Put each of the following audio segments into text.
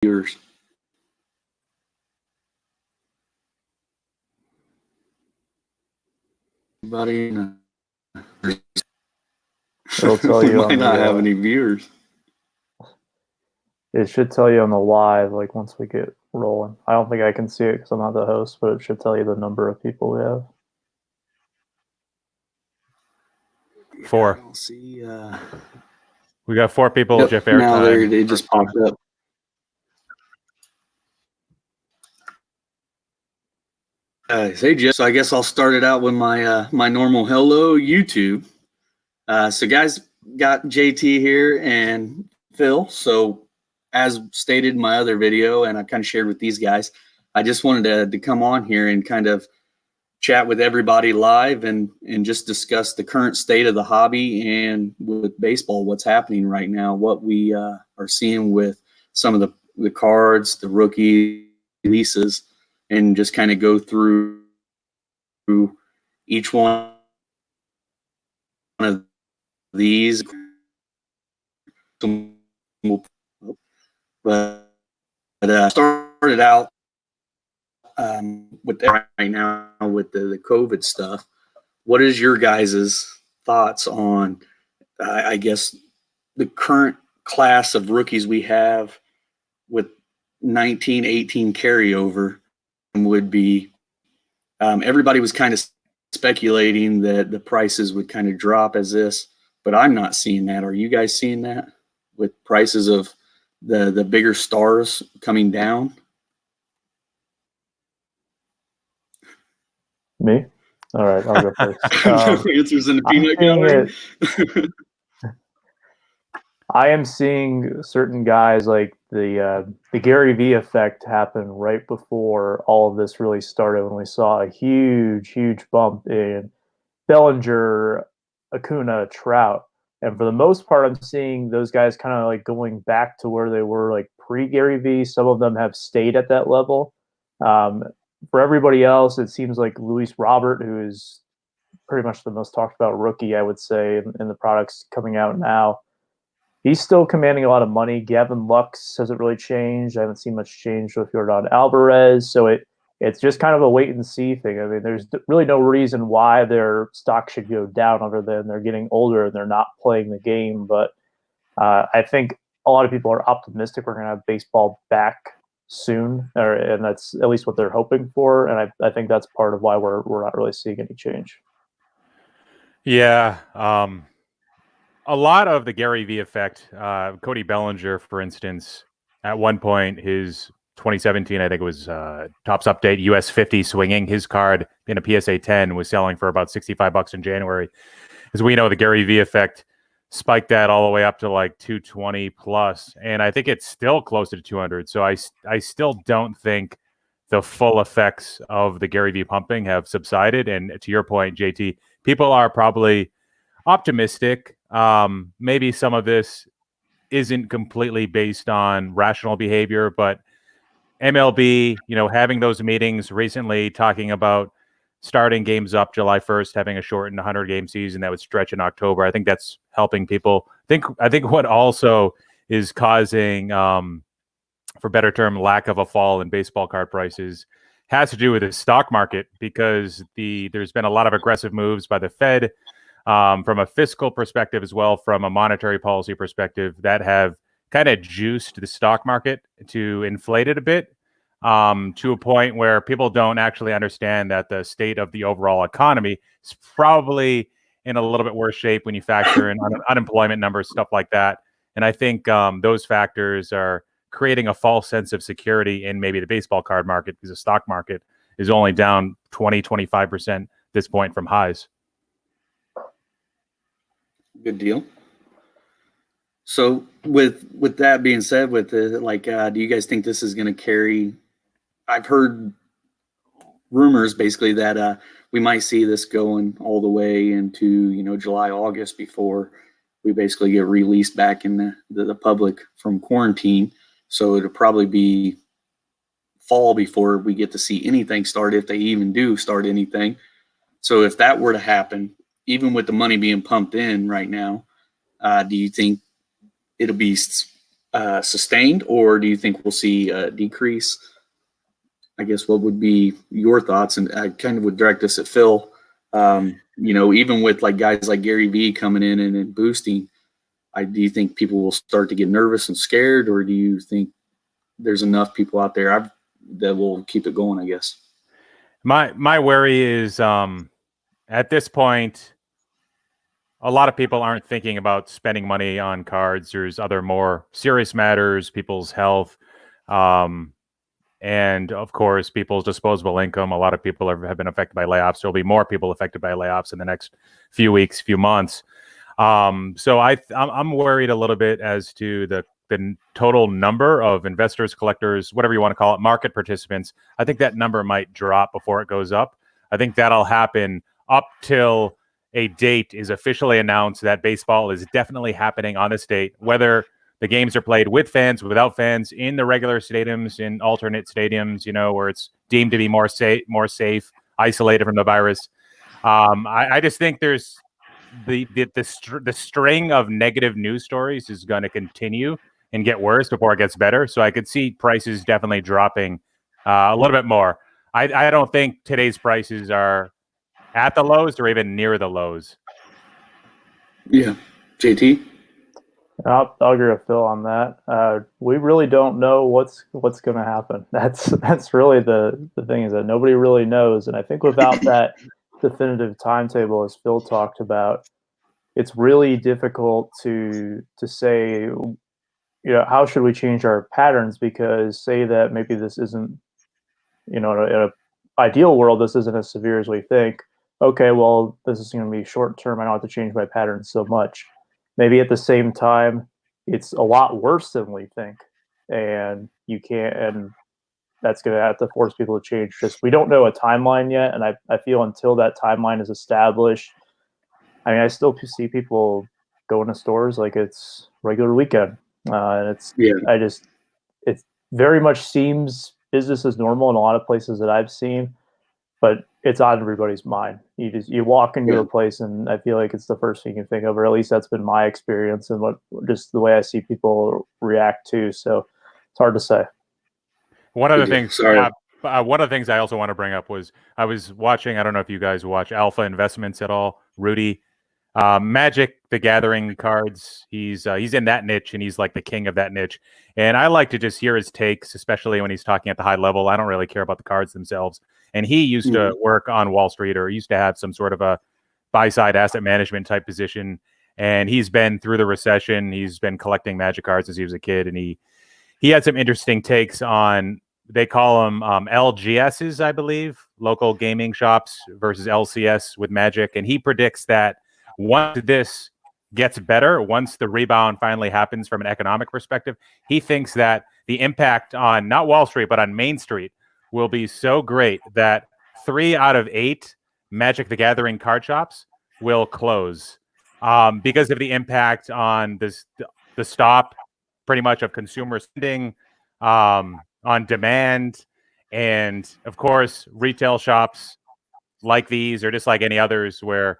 viewers. Anybody? It'll tell you might not have any viewers. It should tell you on the live, like once we get rolling. I don't think I can see it because I'm not the host, but it should tell you the number of people we have. 4. I don't see. We got 4 people. Yep, Jeff Airtime. now they just popped up. Hey Jeff, so I guess I'll start it out with my my normal hello YouTube. So guys, got JT here and Phil. So as stated in my other video, and I kind of shared with these guys, I just wanted to come on here and kind of chat with everybody live and just discuss the current state of the hobby and with baseball, what's happening right now, what we are seeing with some of the cards, the rookie releases, and just kind of go through each one of these. But started out with that right now with the COVID stuff. What is your guys' thoughts on, I guess, the current class of rookies we have with 1918 carryover? Would be everybody was kind of speculating that the prices would kind of drop as this, but I'm not seeing that. Are you guys seeing that with prices of the bigger stars coming down? Me? All right, I'll go first. Answers in the peanut gallery. I am seeing certain guys like the Gary V effect happen right before all of this really started, when we saw a huge bump in Bellinger, Acuna, Trout. And for the most part, I'm seeing those guys kind of like going back to where they were like pre-Gary V. Some of them have stayed at that level. For everybody else, it seems like Luis Robert, who is pretty much the most talked about rookie, I would say, in the products coming out now, he's still commanding a lot of money. Gavin Lux hasn't really changed. I haven't seen much change with Yordan Alvarez. So it's just kind of a wait and see thing. I mean, there's really no reason why their stock should go down other than they're getting older and they're not playing the game. But I think a lot of people are optimistic we're going to have baseball back soon, and that's at least what they're hoping for. And I think that's part of why we're not really seeing any change. Yeah. A lot of the Gary V effect, Cody Bellinger, for instance, at one point, his 2017, I think it was Topps Update US 50 swinging, his card in a PSA 10 was selling for about $65 in January. As we know, the Gary V effect spiked that all the way up to like 220 plus, and I think it's still closer to 200. So I still don't think the full effects of the Gary V pumping have subsided. And to your point, JT, people are probably optimistic. Maybe some of this isn't completely based on rational behavior, but MLB, having those meetings recently talking about starting games up July 1st, having a shortened 100-game season that would stretch in October. I think that's helping people. I think what also is causing, for better term, lack of a fall in baseball card prices has to do with the stock market, because there's been a lot of aggressive moves by the Fed, from a fiscal perspective as well, from a monetary policy perspective, that have kind of juiced the stock market to inflate it a bit, to a point where people don't actually understand that the state of the overall economy is probably in a little bit worse shape when you factor in unemployment numbers, stuff like that. And I think those factors are creating a false sense of security in maybe the baseball card market, because the stock market is only down 20-25% at this point from highs. Good deal. So with that being said, with the, do you guys think this is going to carry? I've heard rumors basically that we might see this going all the way into July, August, before we basically get released back in the public from quarantine. So it'll probably be fall before we get to see anything start, if they even do start anything. So if that were to happen, even with the money being pumped in right now, do you think it'll be sustained, or do you think we'll see a decrease? I guess what would be your thoughts? And I kind of would direct this at Phil. Even with like guys like Gary Vee coming in and boosting, do you think people will start to get nervous and scared, or do you think there's enough people out there that will keep it going, I guess? My worry is at this point, a lot of people aren't thinking about spending money on cards. There's other more serious matters, people's health, and of course, people's disposable income. A lot of people have been affected by layoffs. There'll be more people affected by layoffs in the next few weeks, few months. So I'm worried a little bit as to the total number of investors, collectors, whatever you want to call it, market participants. I think that number might drop before it goes up. I think that'll happen up till a date is officially announced that baseball is definitely happening on this date, whether the games are played with fans, without fans, in the regular stadiums, in alternate stadiums, where it's deemed to be more safe, isolated from the virus. I just think there's the string of negative news stories is going to continue and get worse before it gets better. So I could see prices definitely dropping a little bit more. I don't think today's prices are at the lows or even near the lows. Yeah. JT? I'll agree with Phil on that. We really don't know what's going to happen. That's really the thing, is that nobody really knows. And I think without that definitive timetable, as Phil talked about, it's really difficult to say, how should we change our patterns? Because say that maybe this isn't, in an ideal world, this isn't as severe as we think. Okay, well, this is going to be short term. I don't have to change my patterns so much. Maybe at the same time, it's a lot worse than we think, and that's going to have to force people to change. Just, we don't know a timeline yet, and I feel until that timeline is established, I still see people going to stores like it's regular weekend, and it very much seems business as normal in a lot of places that I've seen, but it's on everybody's mind. You walk into a place, and I feel like it's the first thing you think of, or at least that's been my experience and just the way I see people react to. So it's hard to say. One of the things I also want to bring up was I was watching. I don't know if you guys watch Alpha Investments at all. Rudy, Magic the Gathering cards. He's in that niche, and he's like the king of that niche. And I like to just hear his takes, especially when he's talking at the high level. I don't really care about the cards themselves. And he used to work on Wall Street, or used to have some sort of a buy-side asset management type position. And he's been through the recession. He's been collecting Magic cards since he was a kid, and he had some interesting takes on. They call them LGSs, I believe, local gaming shops, versus LCS with Magic. And he predicts that once this gets better, once the rebound finally happens from an economic perspective, he thinks that the impact on not Wall Street, but on Main Street will be so great that 3 out of 8 Magic the Gathering card shops will close because of the impact on the stop pretty much of consumer spending, on demand. And of course, retail shops like these, or just like any others, where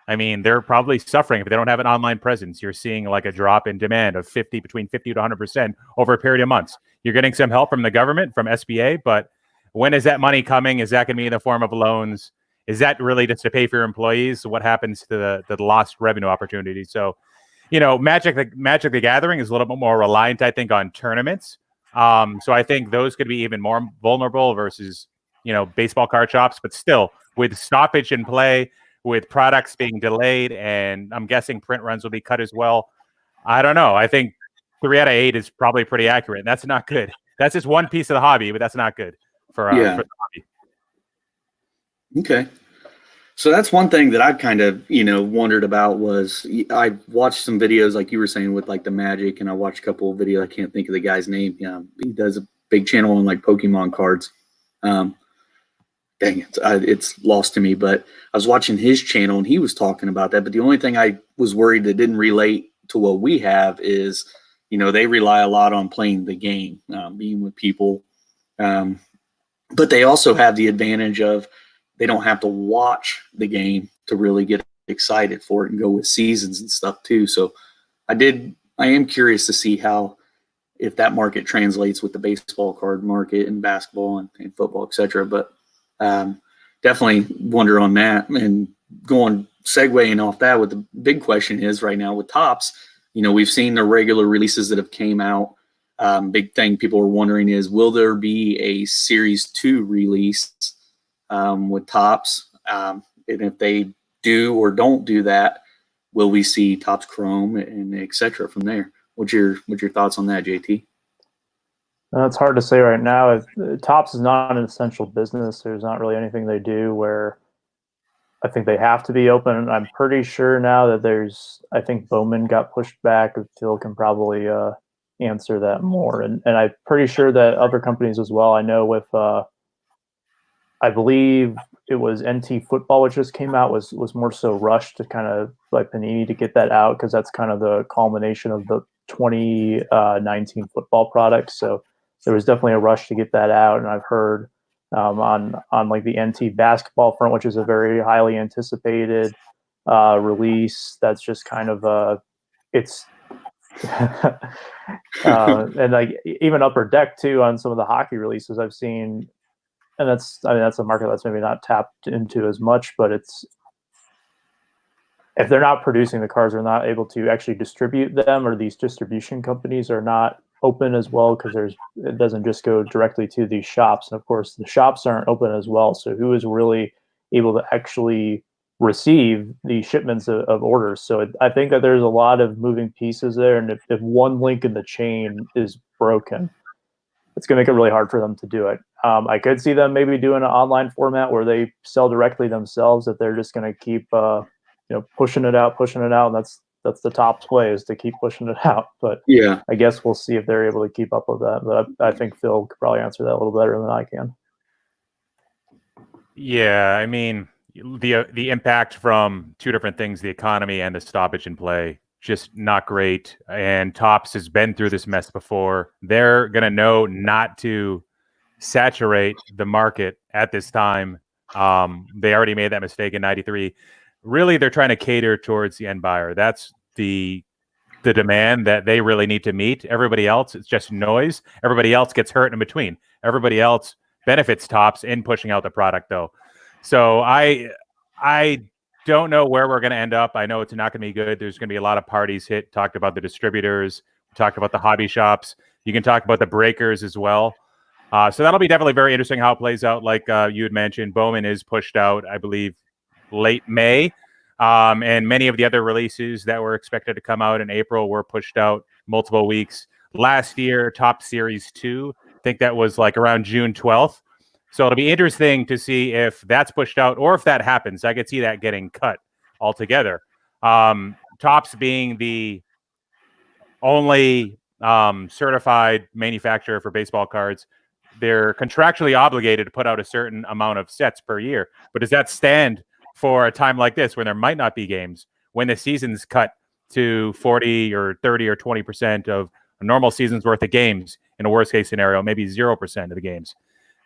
they're probably suffering if they don't have an online presence. You're seeing like a drop in demand of between 50 to 100% over a period of months. You're getting some help from the government, from SBA, but when is that money coming? Is that going to be in the form of loans? Is that really just to pay for your employees? What happens to the lost revenue opportunity? So, Magic the Gathering is a little bit more reliant, I think, on tournaments. So I think those could be even more vulnerable versus, baseball card shops. But still, with stoppage in play, with products being delayed, and I'm guessing print runs will be cut as well. I don't know. I think 3 out of 8 is probably pretty accurate. And that's not good. That's just one piece of the hobby, but that's not good for the hobby. Okay. So that's one thing that I've kind of, wondered about was I watched some videos like you were saying with like the Magic, and I watched a couple of videos. I can't think of the guy's name. He does a big channel on like Pokemon cards. Dang it, it's lost to me. But I was watching his channel, and he was talking about that. But the only thing I was worried that didn't relate to what we have is, they rely a lot on playing the game, being with people. But they also have the advantage of they don't have to watch the game to really get excited for it and go with seasons and stuff too. So I am curious to see how if that market translates with the baseball card market and basketball and football, etc. But definitely wonder on that. And segueing off that, what the big question is right now with Topps, we've seen the regular releases that have came out. Big thing people are wondering is, will there be a Series 2 release with Topps? And if they do or don't do that, will we see Topps Chrome and etc. from there? What's your thoughts on that, JT? It's hard to say right now. Topps is not an essential business. There's not really anything they do where I think they have to be open. I'm pretty sure now that I think Bowman got pushed back. Phil can probably answer that more. And I'm pretty sure that other companies as well. I know with, I believe it was NT Football, which just came out, was more so rushed to kind of like Panini to get that out, because that's kind of the culmination of the 2019 football product. So there was definitely a rush to get that out. And I've heard on like the NT basketball front, which is a very highly anticipated release, that's just kind of it's and like even Upper Deck too on some of the hockey releases I've seen. And that's a market that's maybe not tapped into as much, but if they're not producing the cards, they're not able to actually distribute them, or these distribution companies are not open as well, because it doesn't just go directly to these shops. And of course, the shops aren't open as well. So who is really able to actually receive the shipments of orders? So I think that there's a lot of moving pieces there. And if one link in the chain is broken, it's going to make it really hard for them to do it. I could see them maybe doing an online format where they sell directly themselves, that they're just going to keep pushing it out, and that's the top way, is to keep pushing it out. But yeah, I guess we'll see if they're able to keep up with that. But I think Phil could probably answer that a little better than I can. Yeah, I mean, the impact from two different things, the economy and the stoppage in play, just not great. And Topps has been through this mess before. They're going to know not to saturate the market at this time. They already made that mistake in 93. Really, they're trying to cater towards the end buyer. That's the demand that they really need to meet. Everybody else, it's just noise. Everybody else gets hurt in between. Everybody else benefits Topps in pushing out the product, though. So I don't know where we're going to end up. I know it's not going to be good. There's going to be a lot of parties hit. Talked about the distributors. Talked about the hobby shops. You can talk about the breakers as well. So that'll be definitely very interesting how it plays out. Like you had mentioned, Bowman is pushed out, I believe, late May. And many of the other releases that were expected to come out in April were pushed out multiple weeks. Last year, Topps Series 2, I think that was like around June 12th. So it'll be interesting to see if that's pushed out, or if that happens. I could see that getting cut altogether. Topps being the only certified manufacturer for baseball cards, they're contractually obligated to put out a certain amount of sets per year. But does that stand for a time like this, when there might not be games, when the season's cut to 40 or 30 or 20% of a normal season's worth of games? In a worst case scenario, maybe 0% of the games.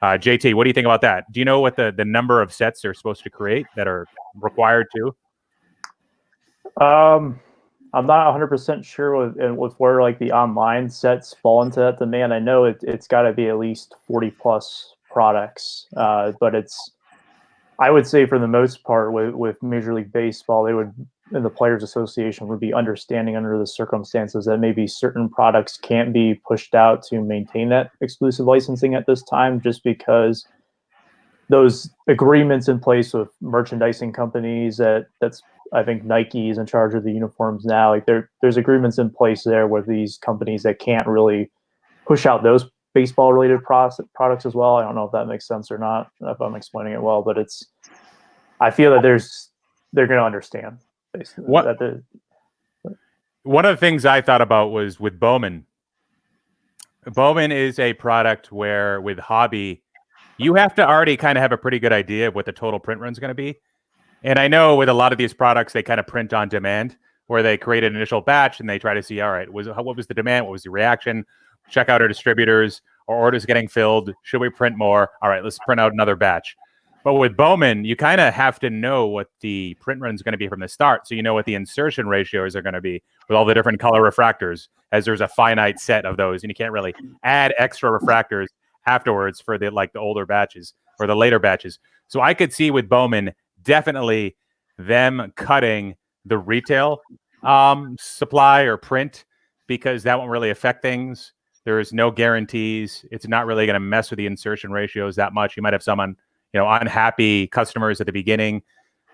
JT, what do you think about that? Do you know what the number of sets they're supposed to create that are required to? I'm not 100% sure with where like the online sets fall into that demand. I know it's got to be at least 40 plus products, but I would say for the most part with Major League Baseball, they would, and the Players Association would be understanding under the circumstances that maybe certain products can't be pushed out to maintain that exclusive licensing at this time, just because those agreements in place with merchandising companies that's I think Nike is in charge of the uniforms now. Like there's agreements in place there with these companies that can't really push out those baseball related products as well. I don't know if that makes sense or not, if I'm explaining it well, but I feel that they're going to understand. Basically, one of the things I thought about was with Bowman. Bowman is a product where with hobby, you have to already kind of have a pretty good idea of what the total print run is going to be. And I know with a lot of these products, they kind of print on demand, where they create an initial batch and they try to see, all right, what was the demand? What was the reaction? Check out our distributors. Our orders getting filled. Should we print more? All right, let's print out another batch. But with Bowman, you kind of have to know what the print run is going to be from the start. So you know what the insertion ratios are going to be with all the different color refractors as there's a finite set of those, and you can't really add extra refractors afterwards for the older batches or the later batches. So I could see with Bowman definitely them cutting the retail supply or print, because that won't really affect things. There's no guarantees. It's not really going to mess with the insertion ratios that much. You might have some unhappy customers at the beginning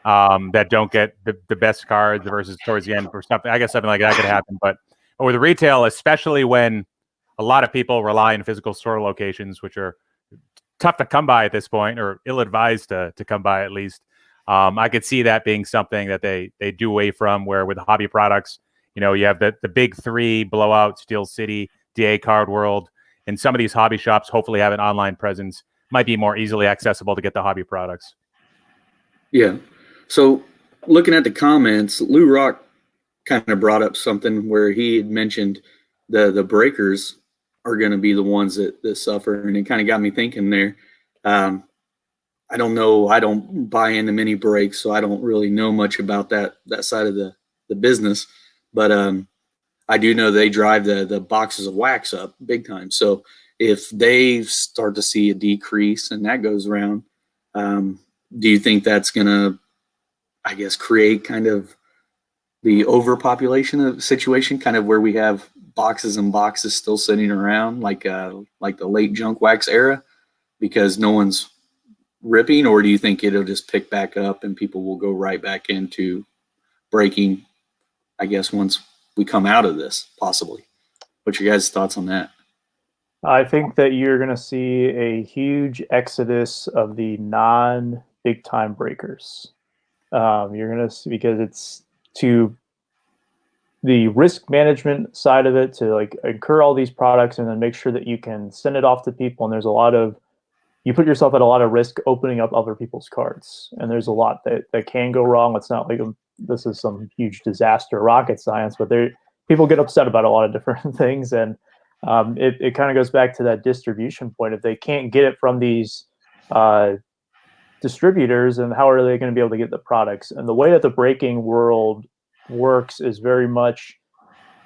that don't get the best cards versus towards the end or something. I guess something like that could happen. But with retail, especially when a lot of people rely on physical store locations, which are tough to come by at this point, or ill-advised to come by at least, I could see that being something that they do away from, where with hobby products, you have the big three: Blowout, Steel City, DA Card World, and some of these hobby shops hopefully have an online presence, might be more easily accessible to get the hobby products. Yeah. So looking at the comments, Lou Rock kind of brought up something where he had mentioned the breakers are going to be the ones that suffer. And it kind of got me thinking there. I don't know. I don't buy into mini breaks, so I don't really know much about that side of the business. But I do know they drive the boxes of wax up big time. So if they start to see a decrease and that goes around, do you think that's going to, I guess, create kind of the overpopulation of situation, kind of where we have boxes and boxes still sitting around like the late junk wax era because no one's ripping? Or do you think it'll just pick back up and people will go right back into breaking, I guess, once we come out of this, possibly? What's your guys' thoughts on that? I think that you're going to see a huge exodus of the non-big time breakers. You're going to see, because it's to the risk management side of it, to like incur all these products and then make sure that you can send it off to people. And there's a lot of, you put yourself at a lot of risk opening up other people's cards. And there's a lot that can go wrong. It's not like this is some huge disaster, rocket science, but people get upset about a lot of different things. And it kind of goes back to that distribution point. If they can't get it from these distributors, and how are they going to be able to get the products? And the way that the breaking world works is very much,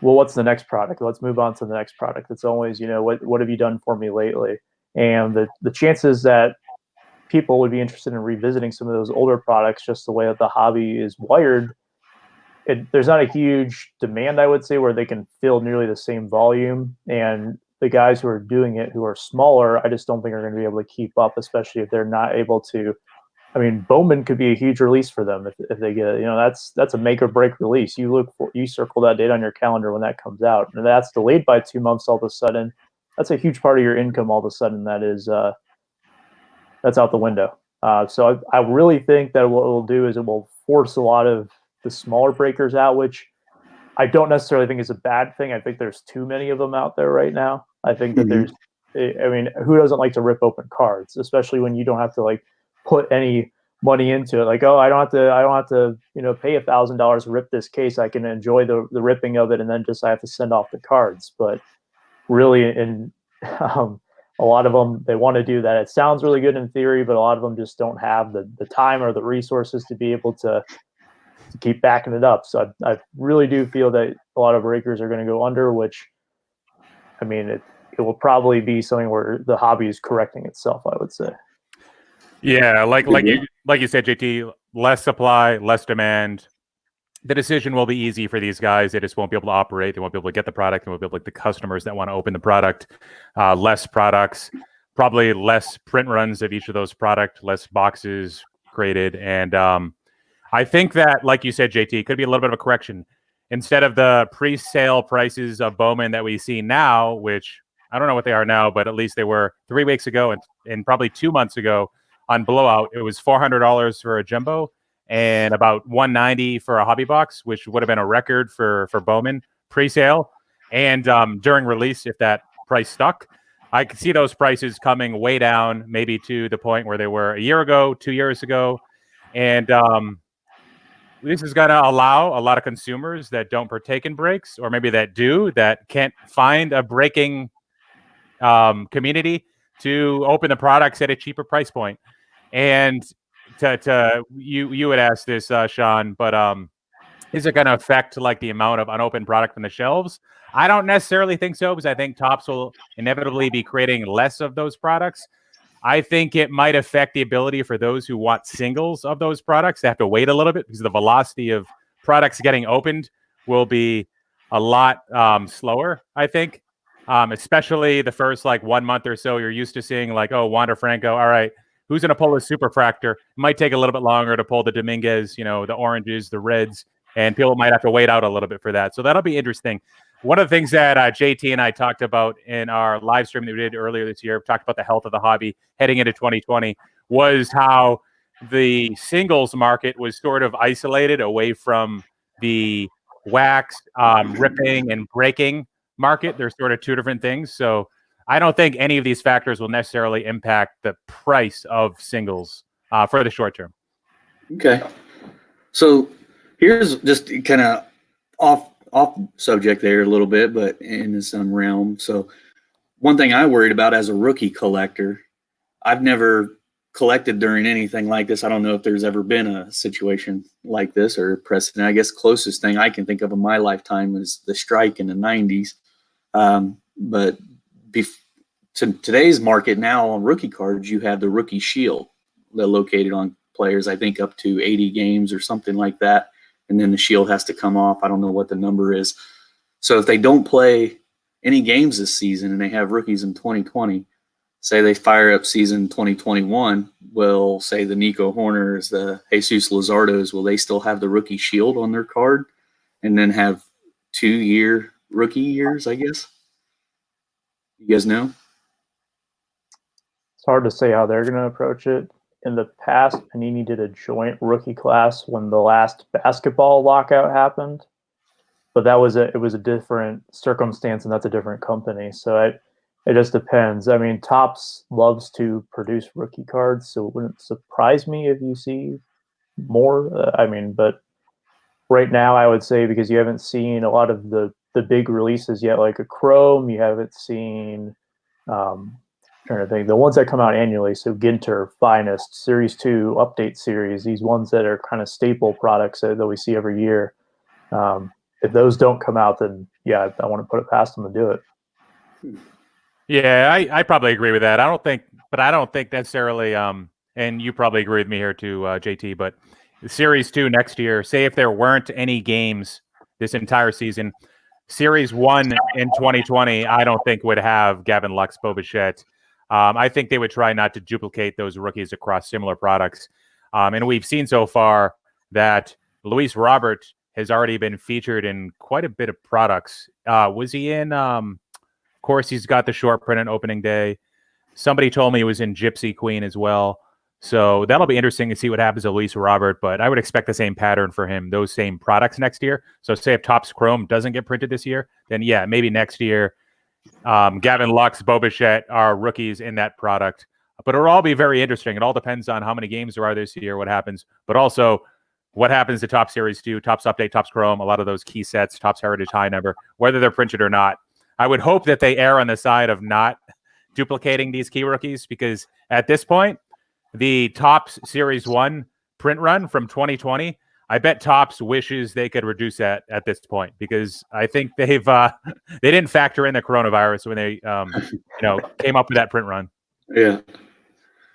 well, what's the next product? Let's move on to the next product. It's always, what have you done for me lately? And the chances that people would be interested in revisiting some of those older products, just the way that the hobby is wired, there's not a huge demand, I would say, where they can fill nearly the same volume. And the guys who are doing it, who are smaller, I just don't think are going to be able to keep up, especially if they're not able to. I mean, Bowman could be a huge release for them if they get it. That's a make or break release. You circle that date on your calendar when that comes out, and that's delayed by 2 months. All of a sudden, that's a huge part of your income. All of a sudden, that's out the window. So I really think that what it will do is it will force a lot of the smaller breakers out, which I don't necessarily think is a bad thing. I think there's too many of them out there right now. I think that who doesn't like to rip open cards, especially when you don't have to like put any money into it? Like, oh, I don't have to pay $1,000 to rip this case. I can enjoy the ripping of it, and then I have to send off the cards. But really, a lot of them, they want to do that. It sounds really good in theory, but a lot of them just don't have the time or the resources to be able to keep backing it up. So I really do feel that a lot of breakers are going to go under, which, I mean, it will probably be something where the hobby is correcting itself, I would say. Yeah, like you said, JT, less supply, less demand. The decision will be easy for these guys. They just won't be able to operate. They won't be able to get the product. They won't be able to, like, the customers that want to open the product. Less products, probably less print runs of each of those products, less boxes created. And I think that, like you said, JT, could be a little bit of a correction. Instead of the pre-sale prices of Bowman that we see now, which I don't know what they are now, but at least they were 3 weeks ago and probably 2 months ago on Blowout, it was $400 for a jumbo and about $190 for a hobby box, which would have been a record for Bowman pre-sale. And during release, if that price stuck, I could see those prices coming way down, maybe to the point where they were a year ago, 2 years ago. And this is going to allow a lot of consumers that don't partake in breaks, or maybe that do, that can't find a breaking community, to open the products at a cheaper price point. And you had asked this, Sean, but Is it going to affect like the amount of unopened product on the shelves? I don't necessarily think so, because I think Topps will inevitably be creating less of those products. I think it might affect the ability for those who want singles of those products to have to wait a little bit, because the velocity of products getting opened will be a lot slower, I think. Especially the first like 1 month or so, you're used to seeing like, oh, Wander Franco, all right, who's going to pull a superfractor? It might take a little bit longer to pull the Dominguez, the oranges, the reds, and people might have to wait out a little bit for that. So that'll be interesting. One of the things that JT and I talked about in our live stream that we did earlier this year, talked about the health of the hobby heading into 2020, was how the singles market was sort of isolated away from the wax ripping and breaking market. They're sort of two different things. So I don't think any of these factors will necessarily impact the price of singles for the short term. Okay. So here's just kind of off subject there a little bit, but in some realm. So one thing I worried about as a rookie collector, I've never collected during anything like this. I don't know if there's ever been a situation like this or precedent. I guess closest thing I can think of in my lifetime is the strike in the 90s. But to today's market now on rookie cards, you have the rookie shield that located on players, I think up to 80 games or something like that. And then the shield has to come off. I don't know what the number is. So if they don't play any games this season and they have rookies in 2020, say they fire up season 2021, will say the Nico Horners, the Jesus Luzardos, will they still have the rookie shield on their card and then have 2-year rookie years, I guess? You guys know? It's hard to say how they're going to approach it. In the past, Panini did a joint rookie class when the last basketball lockout happened, but it was a different circumstance, and that's a different company. So it just depends. I mean, Topps loves to produce rookie cards, so it wouldn't surprise me if you see more. But right now, I would say, because you haven't seen a lot of the big releases yet, like a Chrome, you haven't seen. Trying to think, the ones that come out annually, so Ginter, Finest, Series 2, Update Series, these ones that are kind of staple products that we see every year. If those don't come out, then yeah, I want to put it past them to do it. Yeah, I probably agree with that. I don't think necessarily, and you probably agree with me here too, JT, but Series 2 next year, say if there weren't any games this entire season, Series 1 in 2020, I don't think would have Gavin Lux, Bo Bichette. I think they would try not to duplicate those rookies across similar products. And we've seen so far that Luis Robert has already been featured in quite a bit of products. Was he in, of course, he's got the short print on opening day. Somebody told me he was in Gypsy Queen as well. So that'll be interesting to see what happens to Luis Robert, but I would expect the same pattern for him, those same products next year. So say if Topps Chrome doesn't get printed this year, then yeah, maybe next year, Gavin Lux, Bo Bichette are rookies in that product. But it'll all be very interesting. It all depends on how many games there are this year, what happens, but also what happens to Topps Series 2, Topps Update, Topps Chrome, a lot of those key sets, Topps Heritage High Number, whether they're printed or not. I would hope that they err on the side of not duplicating these key rookies, because at this point, the Topps Series 1 print run from 2020, I bet Topps wishes they could reduce that at this point, because I think they didn't factor in the coronavirus when they came up with that print run. Yeah.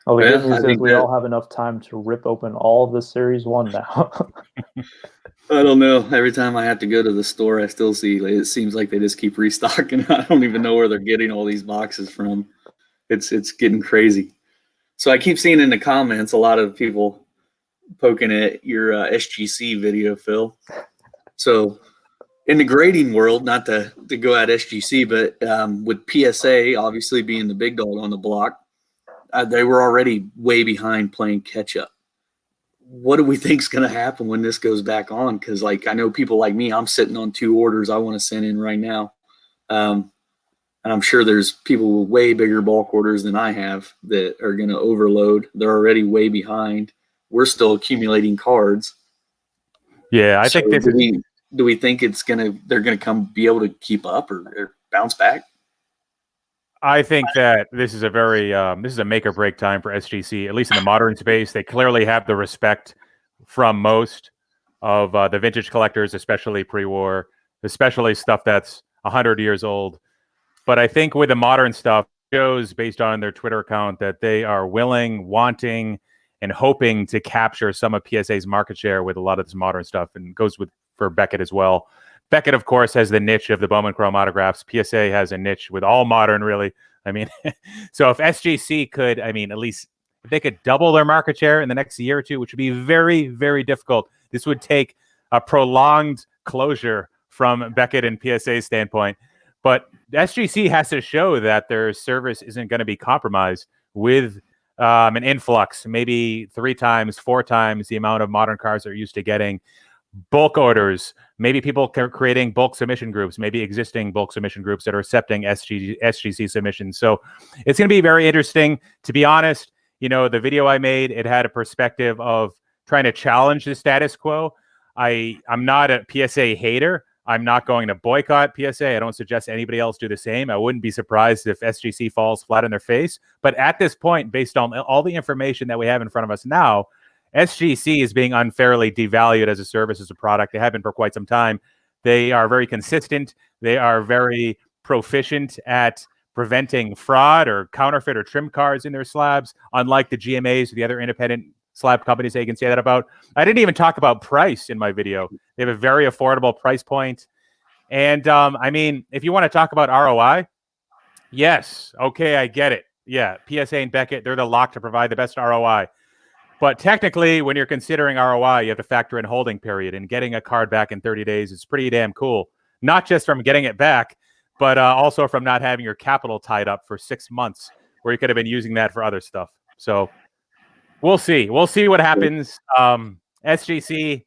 Well, the good news is we all have enough time to rip open all of the Series 1 now. I don't know. Every time I have to go to the store, I still see, it seems like they just keep restocking. I don't even know where they're getting all these boxes from. It's getting crazy. So I keep seeing in the comments a lot of people poking at your SGC video, Phil. So in the grading world, not to go at SGC, but with PSA obviously being the big dog on the block, they were already way behind playing catch up. What do we think is going to happen when this goes back on? Because I know people like me, I'm sitting on 2 orders I want to send in right now. And I'm sure there's people with way bigger bulk orders than I have that are going to overload. They're already way behind. We're still accumulating cards. Yeah, I think this do we think they're going to be able to keep up or bounce back? I think that this is a very this is a make or break time for SGC, at least in the modern space. They clearly have the respect from most. the vintage collectors, especially pre-war, especially stuff that's 100 years old. But I think with the modern stuff, shows based on their Twitter account that they are willing, wanting, and hoping to capture some of PSA's market share with a lot of this modern stuff, and goes for Beckett as well. Beckett, of course, has the niche of the Bowman Chrome autographs. PSA has a niche with all modern, really. I mean, so if SGC could, I mean, at least if they could double their market share in the next year or two, which would be very, very difficult. This would take a prolonged closure from Beckett and PSA's standpoint. But SGC has to show that their service isn't going to be compromised with an influx, maybe 3 times, 4 times the amount of modern cars they're used to getting. Bulk orders, maybe people creating bulk submission groups, maybe existing bulk submission groups that are accepting SGC submissions. So it's going to be very interesting. To be honest, you know, the video I made, it had a perspective of trying to challenge the status quo. I'm not a PSA hater. I'm not going to boycott PSA. I don't suggest anybody else do the same. I wouldn't be surprised if SGC falls flat on their face. But at this point, based on all the information that we have in front of us now, SGC is being unfairly devalued as a service, as a product. They have been for quite some time. They are very consistent. They are very proficient at preventing fraud or counterfeit or trim cards in their slabs, unlike the GMAs or the other independent slab companies they can say that about. I didn't even talk about price in my video. They have a very affordable price point. And I mean, if you want to talk about ROI, yes, okay, I get it. Yeah, PSA and Beckett, they're the lock to provide the best ROI. But technically, when you're considering ROI, you have to factor in holding period, and getting a card back in 30 days is pretty damn cool. Not just from getting it back, but also from not having your capital tied up for 6 months, where you could have been using that for other stuff. So we'll see. We'll see what happens. SGC,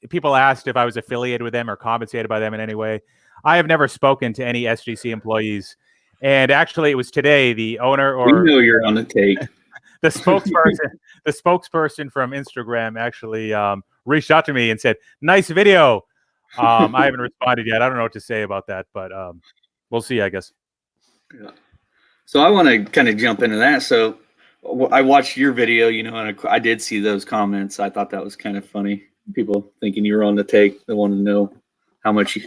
people asked if I was affiliated with them or compensated by them in any way. I have never spoken to any SGC employees. And actually, it was today the owner, or we know you're on the take. the spokesperson from Instagram actually reached out to me and said, "Nice video." I haven't responded yet. I don't know what to say about that, but we'll see, I guess. Yeah. So I want to kind of jump into that. So I watched your video, you know, and I did see those comments. I thought that was kind of funny. People thinking you were on the take. They wanted to know how much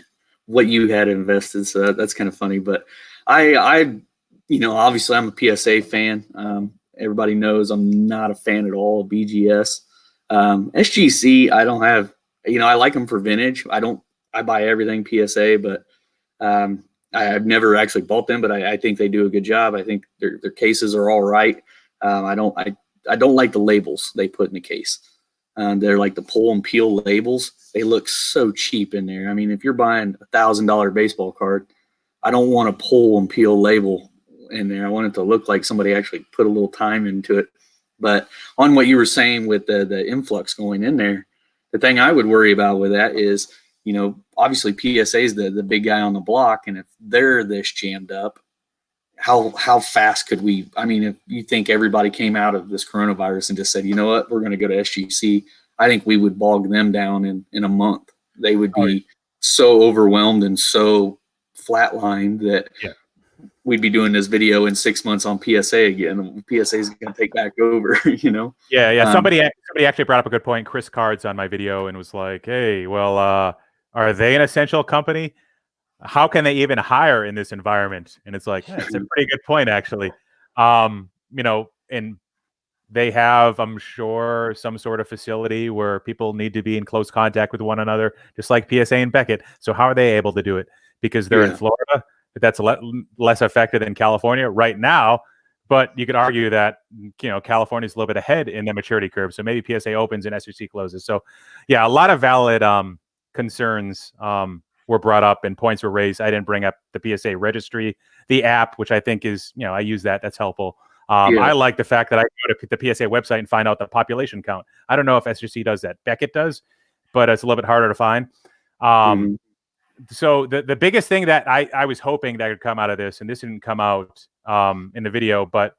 what you had invested. So that's kind of funny. But I, you know, obviously I'm a PSA fan. Everybody knows I'm not a fan at all of BGS. SGC, I don't have, you know, I like them for vintage. I buy everything PSA, but I've never actually bought them, but I think they do a good job. I think their cases are all right. I don't like the labels they put in the case. They're like the pull and peel labels. They look so cheap in there. I mean, if you're buying $1,000 baseball card, I don't want a pull and peel label in there. I want it to look like somebody actually put a little time into it. But on what you were saying with the influx going in there, the thing I would worry about with that is, you know, obviously PSA is the big guy on the block, and if they're this jammed up, how fast could we? I mean, if you think everybody came out of this coronavirus and just said, you know what, we're going to go to SGC, I think we would bog them down in a month. They would be so overwhelmed and so flatlined that we'd be doing this video in 6 months on PSA again. PSA is going to take back over, you know? Yeah. Somebody actually brought up a good point. Chris Cards on my video and was like, hey, well, are they an essential company? How can they even hire in this environment? And it's like, it's a pretty good point, actually. You know, and they have, I'm sure, some sort of facility where people need to be in close contact with one another, just like PSA and Beckett. So how are they able to do it? Because they're in Florida, but that's less affected than California right now. But you could argue that, you know, California is a little bit ahead in the maturity curve. So maybe PSA opens and SEC closes. So yeah, a lot of valid concerns were brought up and points were raised. I didn't bring up the PSA registry, the app, which I think is, you know, I use that. That's helpful. I like the fact that I go to the PSA website and find out the population count. I don't know if SGC does that. Beckett does, but it's a little bit harder to find. So the biggest thing that I was hoping that would come out of this, and this didn't come out in the video, but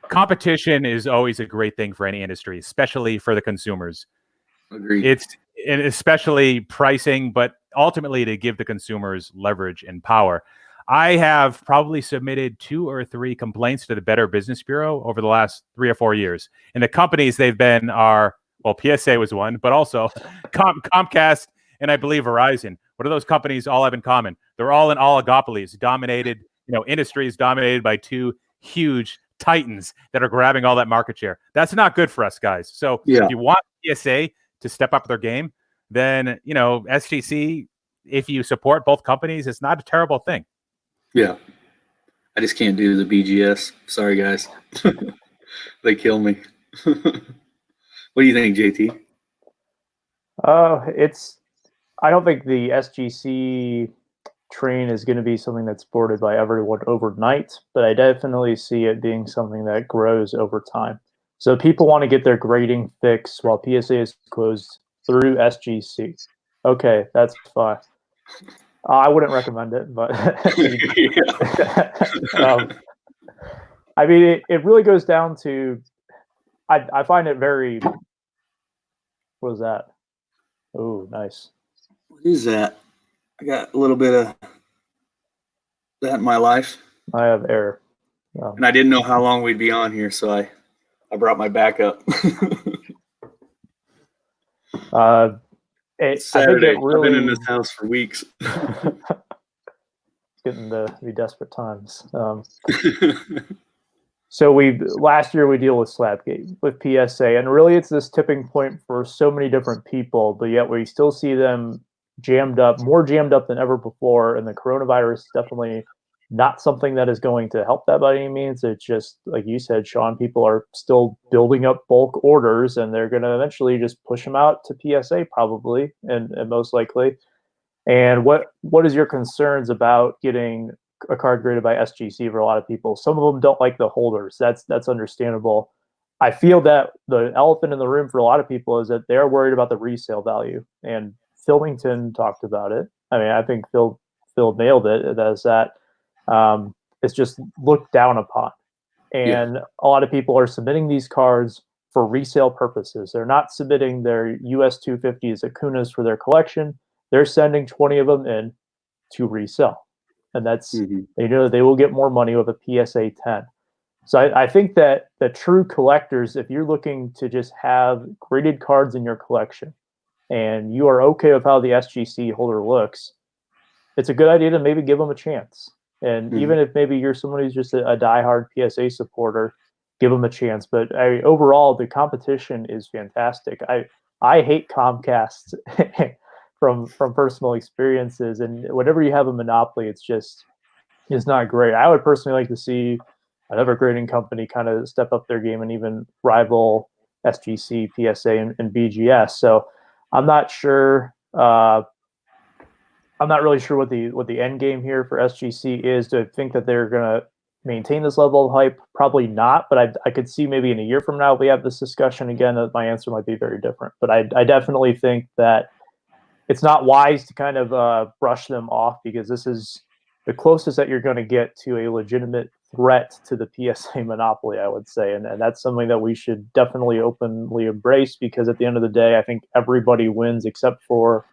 competition is always a great thing for any industry, especially for the consumers. Agreed. And especially pricing, but ultimately to give the consumers leverage and power. I have probably submitted 2 or 3 complaints to the Better Business Bureau over the last 3 or 4 years. And the companies they've been are Well, PSA was one, but also Comcast and I believe Verizon. What do those companies all have in common? They're all in oligopolies, dominated, industries dominated by two huge titans that are grabbing all that market share. That's not good for us, guys. So if you want PSA to step up their game, then, SGC, if you support both companies, it's not a terrible thing. Yeah. I just can't do the BGS. Sorry, guys. They kill me. What do you think, JT? I don't think the SGC train is going to be something that's supported by everyone overnight, but I definitely see it being something that grows over time. So people want to get their grading fixed while PSA is closed through SGC. Okay, that's fine. I wouldn't recommend it, but I mean, it really goes down to, I find it very, what was that? Oh, nice. What is that? I got a little bit of that in my life. I have error. And I didn't know how long we'd be on here, so I brought my backup. It's Saturday. I've been in this house for weeks. It's getting to be desperate times. So last year we deal with Slapgate, with PSA, and really it's this tipping point for so many different people, but yet we still see them more jammed up than ever before, and the coronavirus is definitely not something that is going to help that by any means. It's just, like you said, Sean, people are still building up bulk orders, and they're going to eventually just push them out to PSA probably, and most likely. And what is your concerns about getting a card graded by SGC for a lot of people? Some of them don't like the holders. That's understandable. I feel that the elephant in the room for a lot of people is that they're worried about the resale value. And Philmington talked about it. I mean, I think Phil nailed it. As that it's just looked down upon. And a lot of people are submitting these cards for resale purposes. They're not submitting their US 250s Acunas for their collection. They're sending 20 of them in to resell. And that's, they know they will get more money with a PSA 10. So I think that the true collectors, if you're looking to just have graded cards in your collection and you are okay with how the SGC holder looks, it's a good idea to maybe give them a chance. And even if maybe you're someone who's just a diehard PSA supporter, give them a chance. But overall, the competition is fantastic. I hate Comcast from personal experiences, and whenever you have a monopoly, it's not great. I would personally like to see another grading company kind of step up their game and even rival SGC, PSA, and BGS. So I'm not sure. I'm not really sure what the end game here for SGC is. Do I think that they're going to maintain this level of hype? Probably not, but I could see maybe in a year from now if we have this discussion again that my answer might be very different. But I definitely think that it's not wise to kind of brush them off, because this is the closest that you're going to get to a legitimate threat to the PSA monopoly, I would say. And that's something that we should definitely openly embrace, because at the end of the day, I think everybody wins except for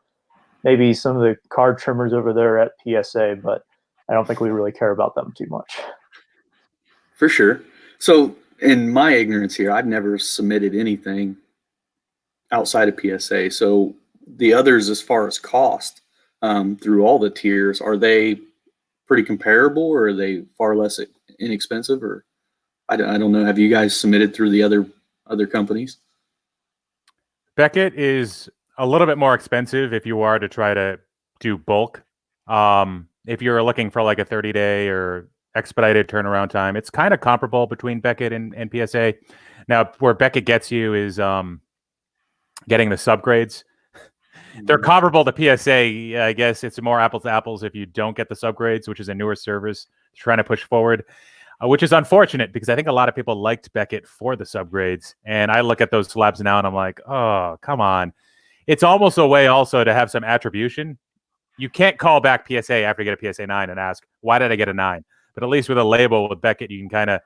maybe some of the card trimmers over there at PSA, but I don't think we really care about them too much. For sure. So in my ignorance here, I've never submitted anything outside of PSA. So the others, as far as cost, through all the tiers, are they pretty comparable, or are they far less inexpensive? Or I don't know. Have you guys submitted through the other companies? Beckett is a little bit more expensive if you are to try to do bulk. If you're looking for like a 30-day or expedited turnaround time, it's kind of comparable between Beckett and PSA. Now, where Beckett gets you is getting the subgrades. They're comparable to PSA. I guess it's more apples to apples if you don't get the subgrades, which is a newer service trying to push forward, which is unfortunate because I think a lot of people liked Beckett for the subgrades. And I look at those slabs now and I'm like, oh, come on. It's almost a way also to have some attribution. You can't call back PSA after you get a PSA 9 and ask, why did I get a 9? But at least with a label with Beckett, you can kind of,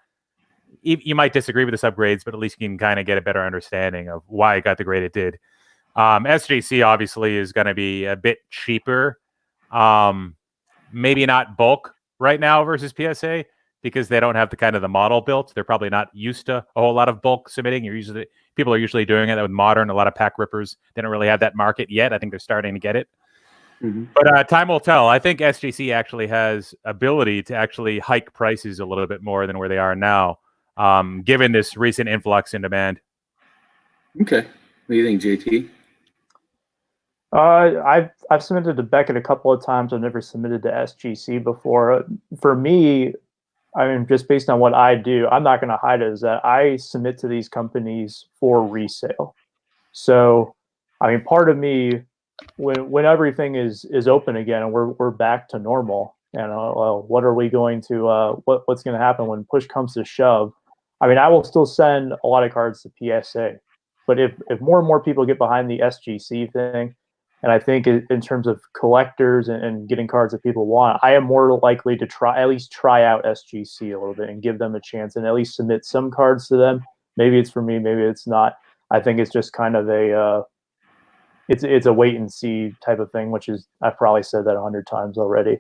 you might disagree with the subgrades, but at least you can kind of get a better understanding of why it got the grade it did. SJC obviously is going to be a bit cheaper. Maybe not bulk right now versus PSA, because they don't have the kind of the model built. They're probably not used to a whole lot of bulk submitting. People are usually doing it with modern. A lot of pack rippers, they don't really have that market yet. I think they're starting to get it. Mm-hmm. But time will tell. I think SGC actually has ability to actually hike prices a little bit more than where they are now, given this recent influx in demand. Okay. What do you think, JT? I've submitted to Beckett a couple of times. I've never submitted to SGC before. For me, I mean, just based on what I do, I'm not going to hide it, is that I submit to these companies for resale. So, I mean, part of me, when everything is open again and we're back to normal, and well, what are we going to what's going to happen when push comes to shove? I mean, I will still send a lot of cards to PSA, but if more and more people get behind the SGC thing, and I think in terms of collectors and getting cards that people want, I am more likely to at least try out SGC a little bit and give them a chance and at least submit some cards to them. Maybe it's for me, maybe it's not. I think it's just kind of it's a wait and see type of thing, which is, I've probably said that 100 times already.